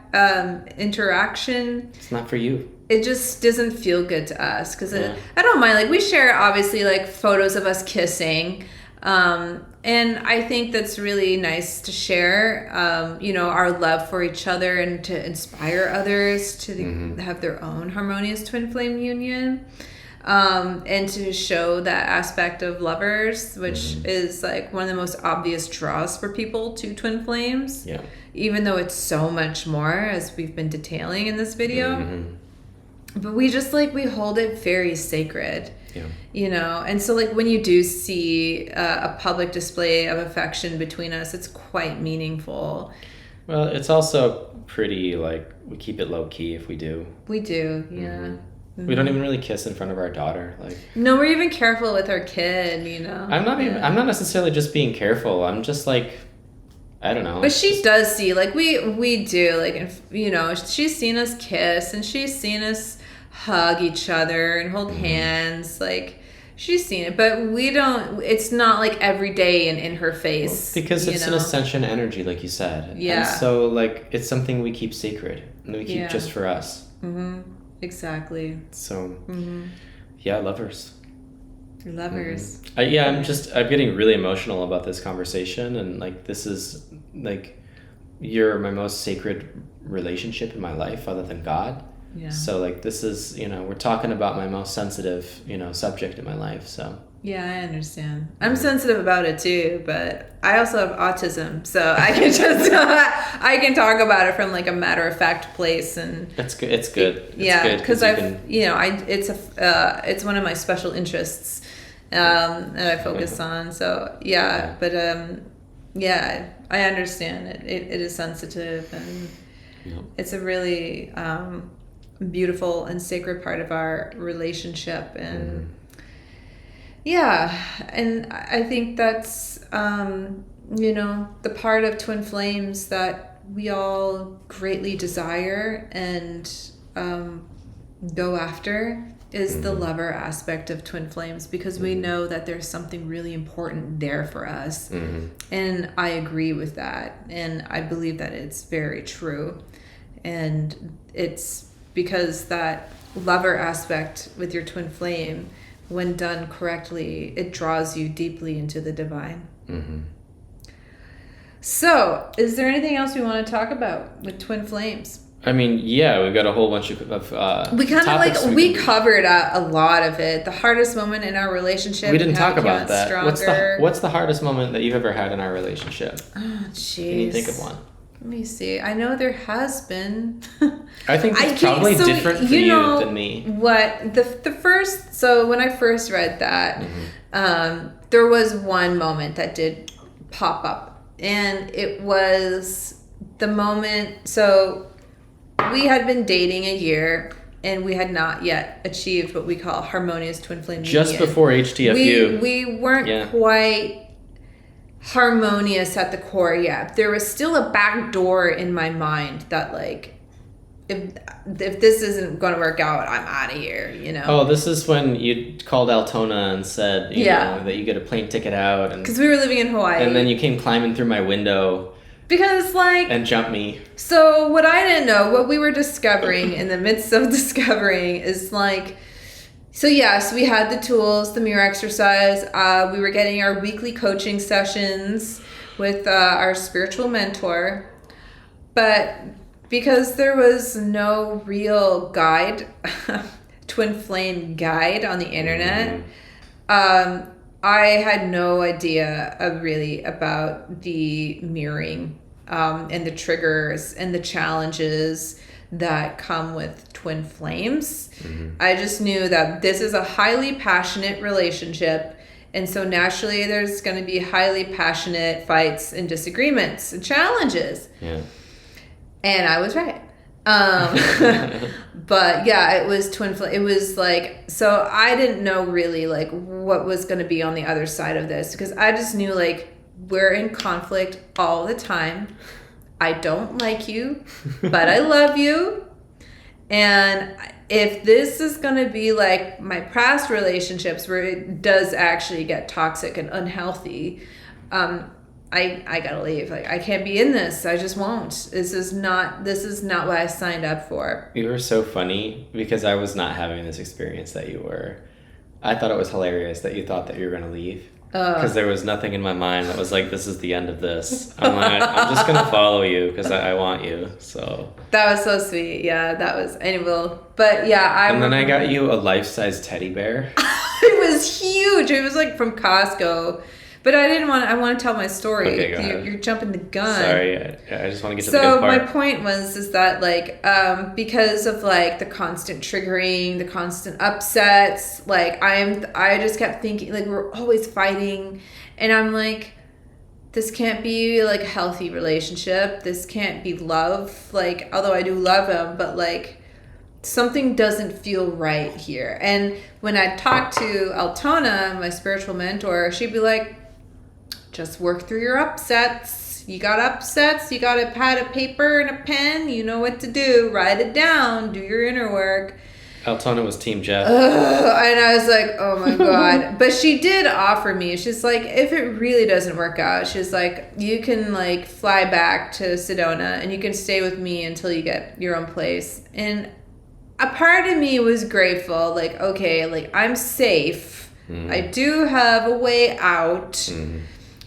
interaction, it's not for you. It just doesn't feel good to us, because I don't mind, like we share obviously like photos of us kissing, and I think that's really nice to share, our love for each other and to inspire others to have their own harmonious twin flame union, and to show that aspect of lovers, which is like one of the most obvious draws for people to twin flames, even though it's so much more, as we've been detailing in this video. But we just we hold it very sacred, and so like when you do see a public display of affection between us, it's quite meaningful. Well, it's also pretty we keep it low key if we do. We do, yeah. We don't even really kiss in front of our daughter. No, we're even careful with our kid, I'm not necessarily just being careful. I'm just I don't know. But she does see, we do, she's seen us kiss, and she's seen us hug each other and hold hands, she's seen it, but we don't, it's not every day and in her face. Well, because it's an ascension energy, like you said. Yeah. And so, it's something we keep sacred, and we keep just for us. Exactly. So, yeah, lovers. Lovers. I'm getting really emotional about this conversation, and this is you're my most sacred relationship in my life other than God. Yeah. So this is, we're talking about my most sensitive, subject in my life. So yeah, I understand. I'm sensitive about it too, but I also have autism, so I can just I can talk about it from a matter of fact place, and it's good. It's good. Because it's one of my special interests that I focus on. So but I understand it. It is sensitive, and it's a really beautiful and sacred part of our relationship, and and I think that's the part of twin flames that we all greatly desire and go after is the lover aspect of twin flames, because we know that there's something really important there for us, and I agree with that, and I believe that it's very true, and it's because that lover aspect with your twin flame, when done correctly, it draws you deeply into the divine. So, is there anything else we want to talk about with twin flames? I mean, yeah, we've got a whole bunch of we kind of topics we covered a lot of it. The hardest moment in our relationship. We didn't talk about that. Stronger. What's the hardest moment that you've ever had in our relationship? Oh, jeez. Can you think of one? Let me see. I know there has been. I think it's probably different for you than me. What the first? So when I first read that, there was one moment that did pop up, and it was the moment. So we had been dating a year, and we had not yet achieved what we call Harmonious Twin Flame Union. Just before HTFU. We weren't quite harmonious at the core yet. There was still a back door in my mind that, like, if this isn't going to work out, I'm out of here, you know? Oh, this is when you called Altona and said, you know, that you get a plane ticket out. Because we were living in Hawaii. And then you came climbing through my window. Because, like... And jumped me. So, what I didn't know, what we were discovering in the midst of discovering is, like... So, yes, we had the tools, the mirror exercise. We were getting our weekly coaching sessions with our spiritual mentor. But because there was no real guide, twin flame guide on the internet, I had no idea really about the mirroring and the triggers and the challenges that come with twin flames. I just knew that this is a highly passionate relationship, and so naturally there's going to be highly passionate fights and disagreements and challenges. Yeah. And I was right. But yeah, it was twin flame. It was like, so I didn't know really like what was going to be on the other side of this, because I just knew like we're in conflict all the time. I don't like you, but I love you. And if this is going to be like my past relationships where it does actually get toxic and unhealthy, I gotta leave. Like, I can't be in this. I just won't. This is not what I signed up for. You were so funny because I was not having this experience that you were. I thought it was hilarious that you thought that you were gonna leave. Because there was nothing in my mind that was like, this is the end of this. I'm just gonna follow you because I want you. So that was so sweet. Yeah, that was anyway. But yeah, and then I got you a life-size teddy bear. It was huge. It was like from Costco. But I want to tell my story. Okay, go ahead. You're jumping the gun. Sorry, I just want to get to the good part. So my point is that like because of like the constant triggering, the constant upsets, like I just kept thinking like we're always fighting, and I'm like, this can't be like a healthy relationship. This can't be love. Like, although I do love him, but like something doesn't feel right here. And when I talked to Altona, my spiritual mentor, she'd be like, just work through your upsets. You got upsets, you got a pad of paper and a pen, you know what to do. Write it down, do your inner work. Altona was Team Jeff. And I was like, oh my God. But she did offer me, she's like, if it really doesn't work out, she's like, you can like fly back to Sedona and you can stay with me until you get your own place. And a part of me was grateful, like, okay, like I'm safe. I do have a way out.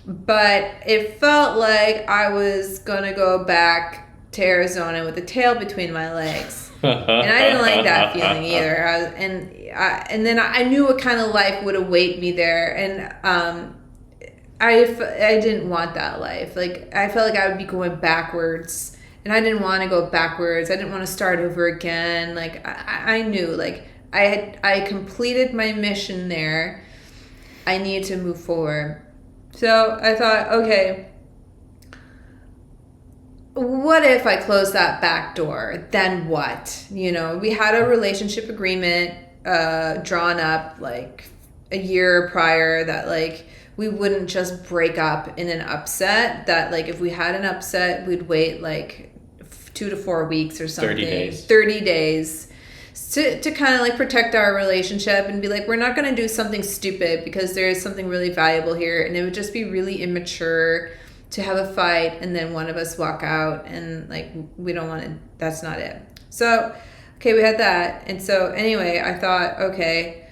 But it felt like I was going to go back to Arizona with a tail between my legs. And I didn't like that feeling either. And then I knew what kind of life would await me there. And I didn't want that life. Like, I felt like I would be going backwards. And I didn't want to go backwards. I didn't want to start over again. Like, I knew, like, I completed my mission there. I needed to move forward. So I thought, okay, what if I close that back door? Then what? You know, we had a relationship agreement drawn up like a year prior that like we wouldn't just break up in an upset. That like if we had an upset, we'd wait like 2 to 4 weeks or something. 30 days. To kind of like protect our relationship and be like, we're not going to do something stupid because there is something really valuable here, and it would just be really immature to have a fight and then one of us walk out, and like we don't want to. That's not it. So okay, we had that, and so anyway, I thought, okay,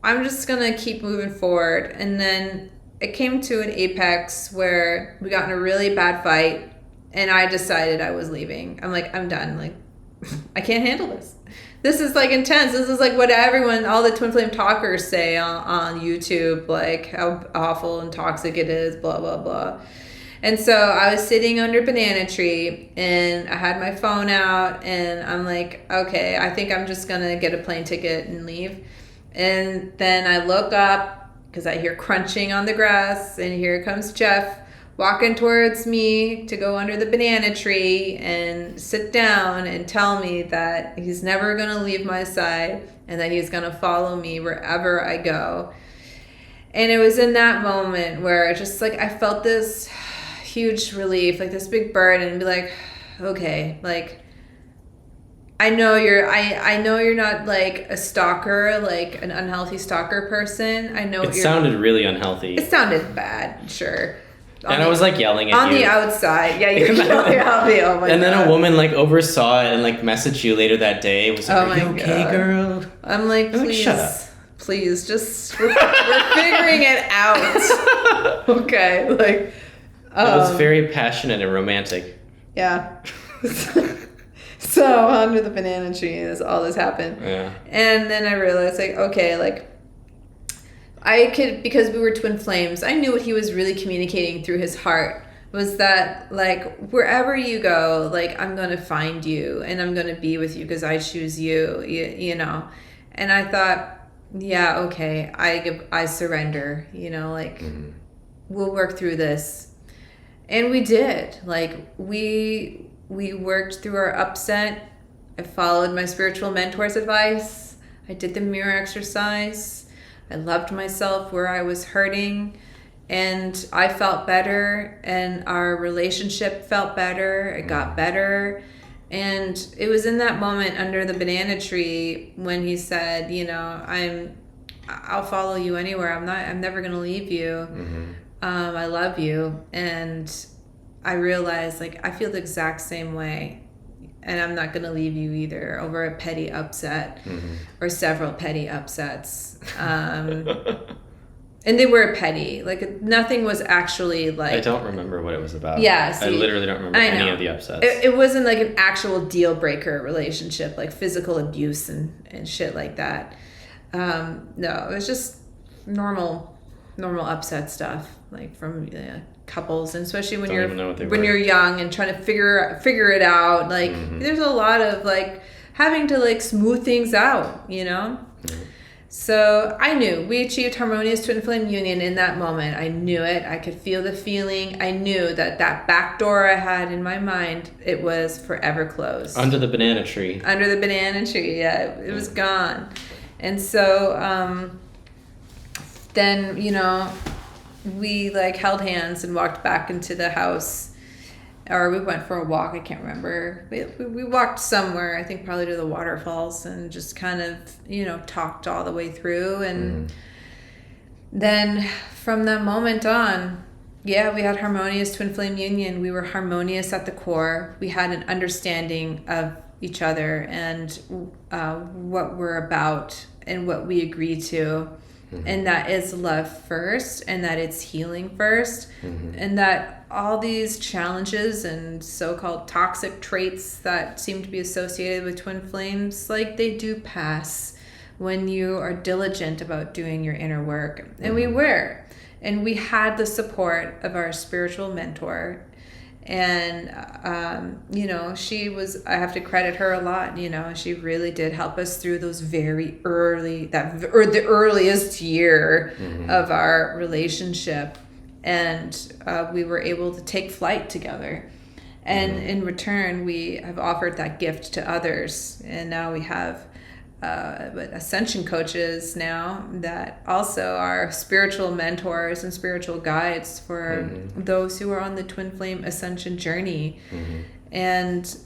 I'm just gonna keep moving forward. And then it came to an apex where we got in a really bad fight, And I decided I was leaving. I'm like, I'm done. Like, I can't handle this. This is like intense. This is like what all the twin flame talkers say on YouTube, like how awful and toxic it is, blah, blah, blah. And so I was sitting under a banana tree and I had my phone out and I'm like, okay, I think I'm just going to get a plane ticket and leave. And then I look up because I hear crunching on the grass and here comes Jeff walking towards me to go under the banana tree and sit down and tell me that he's never going to leave my side and that he's going to follow me wherever I go. And it was in that moment where just like I felt this huge relief, like this big burden, and be like, okay, like I know you're not like a stalker, like an unhealthy stalker person. I know it sounded really unhealthy. It sounded bad, sure. And I was like yelling at you. On the outside. Yeah, you're yelling at me. Oh my God. And then a woman like oversaw it and like messaged you later that day. It was like, are you okay, girl? I'm like, please. Shut up. Please, just, we're figuring it out. Okay, like. It was very passionate and romantic. Yeah. So under the banana tree, all this happened. Yeah. And then I realized, like, okay, like, because we were twin flames, I knew what he was really communicating through his heart was that, like, wherever you go, like, I'm going to find you and I'm going to be with you because I choose you, you know. And I thought, yeah, okay, I surrender, you know, like, we'll work through this. And we did. Like, we worked through our upset. I followed my spiritual mentor's advice. I did the mirror exercise. I loved myself where I was hurting. And I felt better. And our relationship felt better. It got better. And it was in that moment under the banana tree when he said, you know, I'll follow you anywhere. I'm never going to leave you. Mm-hmm. I love you. And I realized, like, I feel the exact same way. And I'm not going to leave you either over a petty upset or several petty upsets. And they were petty. Like, nothing was actually, like... I don't remember what it was about. Yeah, see, I literally don't remember any of the upsets. It wasn't, like, an actual deal-breaker relationship, like physical abuse and shit like that. No, it was just normal upset stuff, like, from couples, and especially when you're young and trying to figure it out. Like, there's a lot of, like, having to, like, smooth things out, you know? Mm-hmm. So I knew we achieved Harmonious Twin Flame Union in that moment. I knew it. I could feel the feeling. I knew that back door I had in my mind, it was forever closed. Under the banana tree. Under the banana tree, yeah. It was gone. And so then, you know, we, like, held hands and walked back into the house. Or we went for a walk, I can't remember. We walked somewhere, I think probably to the waterfalls, and just kind of, you know, talked all the way through. And then from that moment on, yeah, we had Harmonious Twin Flame Union. We were harmonious at the core. We had an understanding of each other and what we're about and what we agree to. And that is love first, and that it's healing first, and that all these challenges and so-called toxic traits that seem to be associated with twin flames, like, they do pass when you are diligent about doing your inner work. And we were. And we had the support of our spiritual mentor. And, you know, I have to credit her a lot, you know, she really did help us through those very early, the earliest year of our relationship. And we were able to take flight together. And in return, we have offered that gift to others. And now we have ascension coaches now that also are spiritual mentors and spiritual guides for those who are on the twin flame ascension journey. And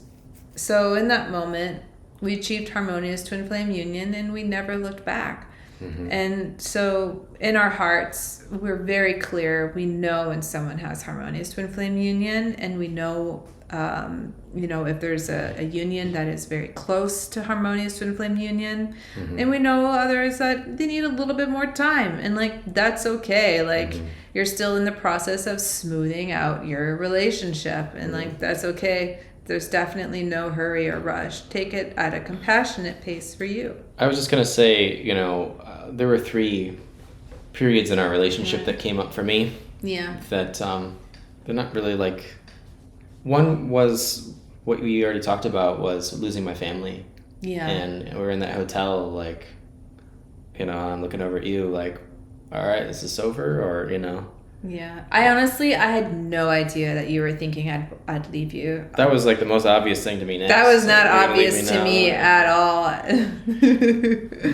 so in that moment, we achieved Harmonious Twin Flame Union, and we never looked back. And so in our hearts, we're very clear. We know when someone has Harmonious Twin Flame Union, and we know if there's a union that is very close to Harmonious Twin Flame Union, and we know others that they need a little bit more time, and like that's okay. Like you're still in the process of smoothing out your relationship, and like that's okay. There's definitely no hurry or rush. Take it at a compassionate pace for you. I was just gonna say, there were 3 periods in our relationship that came up for me. Yeah. That they're not really like. One was what we already talked about, was losing my family. Yeah. And we were in that hotel, like, I'm looking over at you, like, all right, is this over, or Yeah. I had no idea that you were thinking I'd leave you. That was like the most obvious thing to me next. That was not obvious to me at all.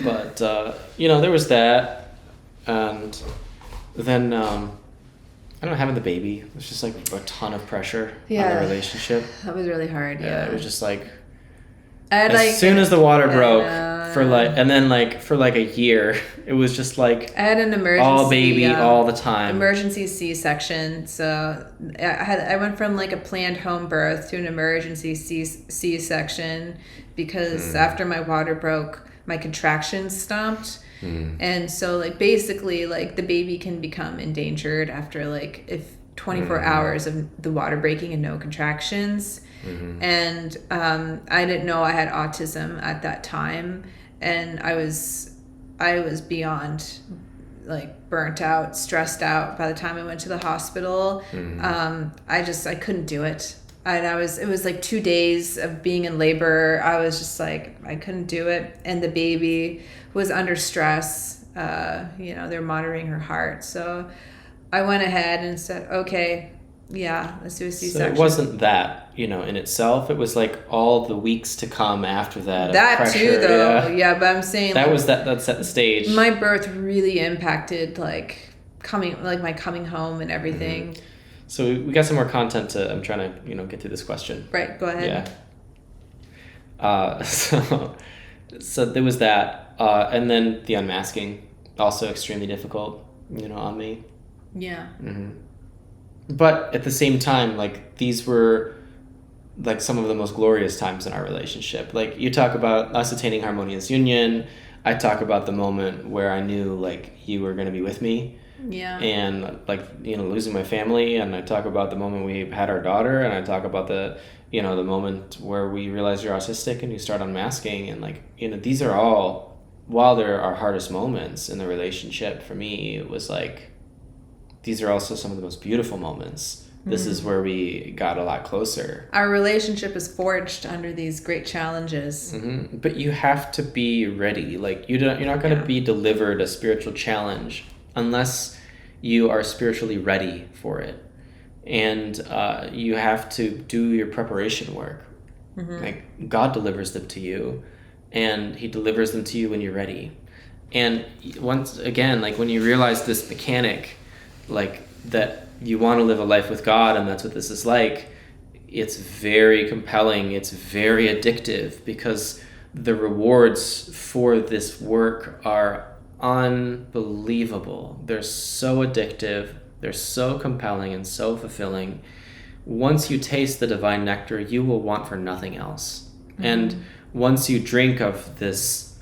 But, there was that. And then, having the baby, it was just like a ton of pressure on the relationship. That was really hard, yeah. It was just like, as soon as the water broke, for a year, it was just like, I had an emergency, all baby all the time. Emergency C-section. So I went from like a planned home birth to an emergency C-section because after my water broke, my contractions stopped. And so like basically like the baby can become endangered after like if 24 hours of the water breaking and no contractions. And I didn't know I had autism at that time, and I was beyond like burnt out, stressed out by the time I went to the hospital. I couldn't do it. And it was like 2 days of being in labor. I was just like, I couldn't do it. And the baby was under stress. They're monitoring her heart. So I went ahead and said, okay, yeah, let's do a C-section. So it wasn't that, in itself. It was like all the weeks to come after that. That pressure, too, though. Yeah, but I'm saying that set the stage. My birth really impacted like my coming home and everything. So we got some more content to. I'm trying to get through this question. Right. Go ahead. Yeah. So there was that, and then the unmasking, also extremely difficult, on me. Yeah. But at the same time, like, these were like some of the most glorious times in our relationship. Like, you talk about us attaining Harmonious Union. I talk about the moment where I knew like you were going to be with me. Yeah. And like, losing my family, and I talk about the moment we had our daughter, and I talk about the moment where we realized you're autistic and you start unmasking, and like, these are all, while they're our hardest moments in the relationship, for me, it was like, these are also some of the most beautiful moments. This is where we got a lot closer. Our relationship is forged under these great challenges. But you have to be ready. Like, you're not going to be delivered a spiritual challenge unless you are spiritually ready for it. And you have to do your preparation work. Like, God delivers them to you, and he delivers them to you when you're ready. And once again, like, when you realize this mechanic, like, that you want to live a life with God, and that's what this is like, it's very compelling, it's very addictive, because the rewards for this work are unbelievable. They're so addictive, they're so compelling and so fulfilling. Once you taste the divine nectar, you will want for nothing else. And once you drink of this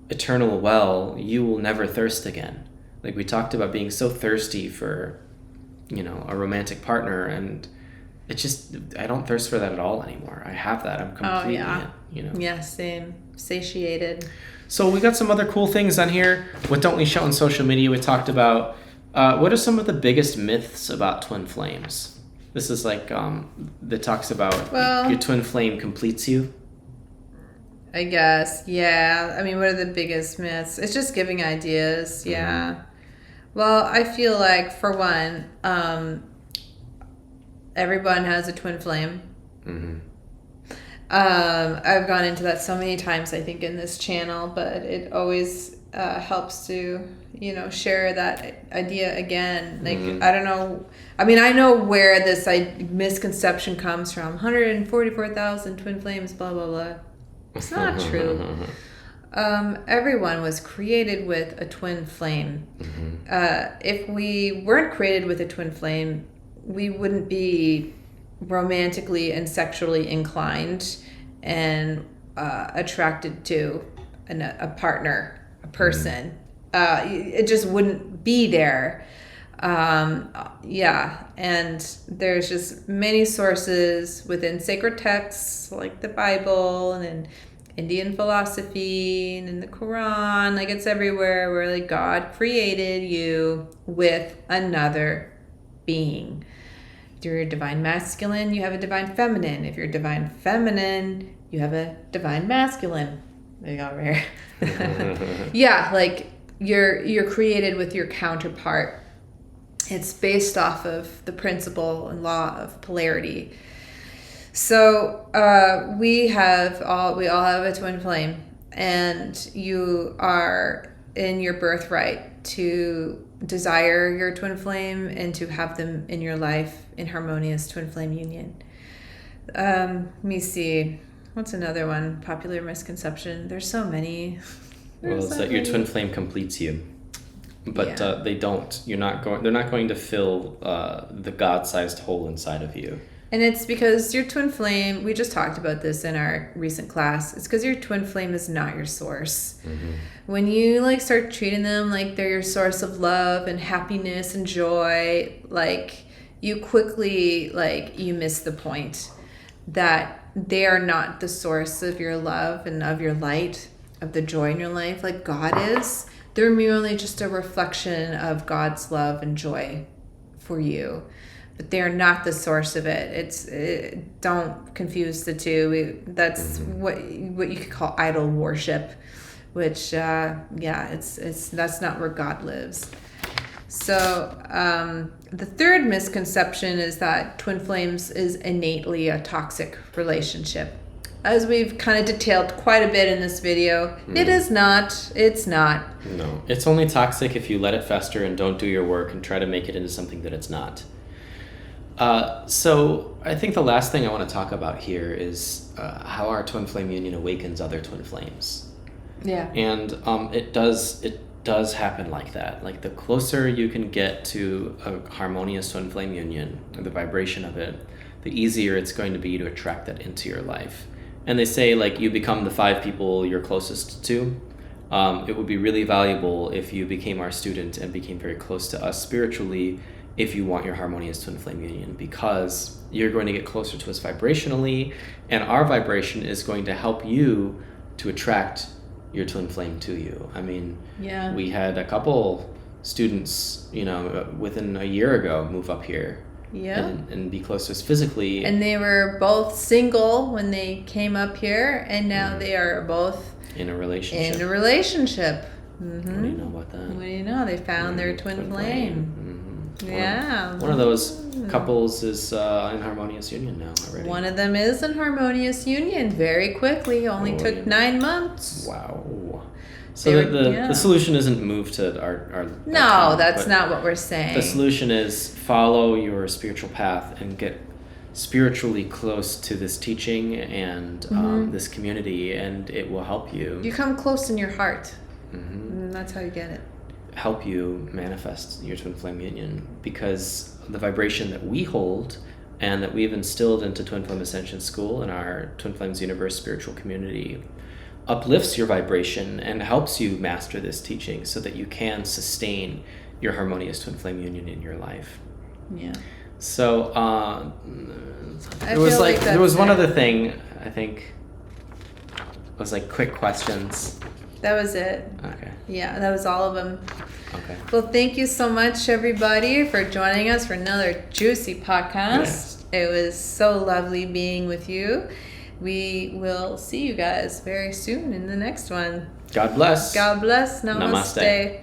eternal well, you will never thirst again. Like, we talked about being so thirsty for, a romantic partner, and it just, I don't thirst for that at all anymore. I have that. I'm completely Yeah, same. Satiated. So we got some other cool things on here. What don't we show on social media? We talked about, what are some of the biggest myths about twin flames? This is like, that talks about your twin flame completes you. I guess, yeah. I mean, what are the biggest myths? It's just giving ideas, yeah. Well, I feel like, for one, everyone has a twin flame. I've gone into that so many times, I think, in this channel, but it always helps to, share that idea again. Like, I don't know. I mean, I know where this misconception comes from. 144,000 twin flames, blah, blah, blah. It's not true. Everyone was created with a twin flame. If we weren't created with a twin flame, we wouldn't be romantically and sexually inclined and attracted to a partner, a person. It just wouldn't be there. And there's just many sources within sacred texts like the Bible and in Indian philosophy and in the Quran, like it's everywhere, where like God created you with another being. If you're a divine masculine, you have a divine feminine. If you're a divine feminine, you have a divine masculine. There you go, right? Yeah, like you're created with your counterpart. It's based off of the principle and law of polarity. So we all have a twin flame, and you are in your birthright to desire your twin flame and to have them in your life in harmonious twin flame union. Let me see. What's another one? Popular misconception. There's so many. It's that your twin flame completes you. But they don't. They're not going to fill the God-sized hole inside of you. And it's because your twin flame, we just talked about this in our recent class, it's because your twin flame is not your source. Mm-hmm. When you like start treating them like they're your source of love and happiness and joy, like you quickly, like you miss the point that they are not the source of your love and of your light, of the joy in your life like God is. They're merely just a reflection of God's love and joy for you, but they are not the source of it. Don't confuse the two. That's what you could call idol worship, which that's not where God lives. So the third misconception is that twin flames is innately a toxic relationship. As we've kind of detailed quite a bit in this video, it is not. It's not. No, it's only toxic if you let it fester and don't do your work and try to make it into something that it's not. So I think the last thing I want to talk about here is how our twin flame union awakens other twin flames. Yeah. And it does happen like that. Like the closer you can get to a harmonious twin flame union, or the vibration of it, the easier it's going to be to attract that into your life. And they say, like, you become the 5 people you're closest to. It would be really valuable if you became our student and became very close to us spiritually if you want your harmonious twin flame union, because you're going to get closer to us vibrationally, and our vibration is going to help you to attract your twin flame to you. I mean, we had a couple students, within a year ago move up here. Yeah. And be close to us physically. And they were both single when they came up here, and now they are both in a relationship. Mm-hmm. What do you know about that? What do you know? They found their twin flame. Mm-hmm. Yeah. One of those couples is in Harmonious Union now already. One of them is in Harmonious Union very quickly. Only took 9 months. Wow. So the solution isn't move to our No, town, that's not what we're saying. The solution is follow your spiritual path and get spiritually close to this teaching and this community, and it will help you. You come close in your heart. Mm-hmm. And that's how you get it. Help you manifest your twin flame union, because the vibration that we hold and that we've instilled into Twin Flame Ascension School and our Twin Flames Universe spiritual community uplifts your vibration and helps you master this teaching so that you can sustain your harmonious twin flame union in your life. Yeah. So there was one other thing, I think. It was like quick questions. That was it. Okay. Yeah, that was all of them. Okay. Well, thank you so much, everybody, for joining us for another juicy podcast. Yeah. It was so lovely being with you. We will see you guys very soon in the next one. God bless. God bless. Namaste.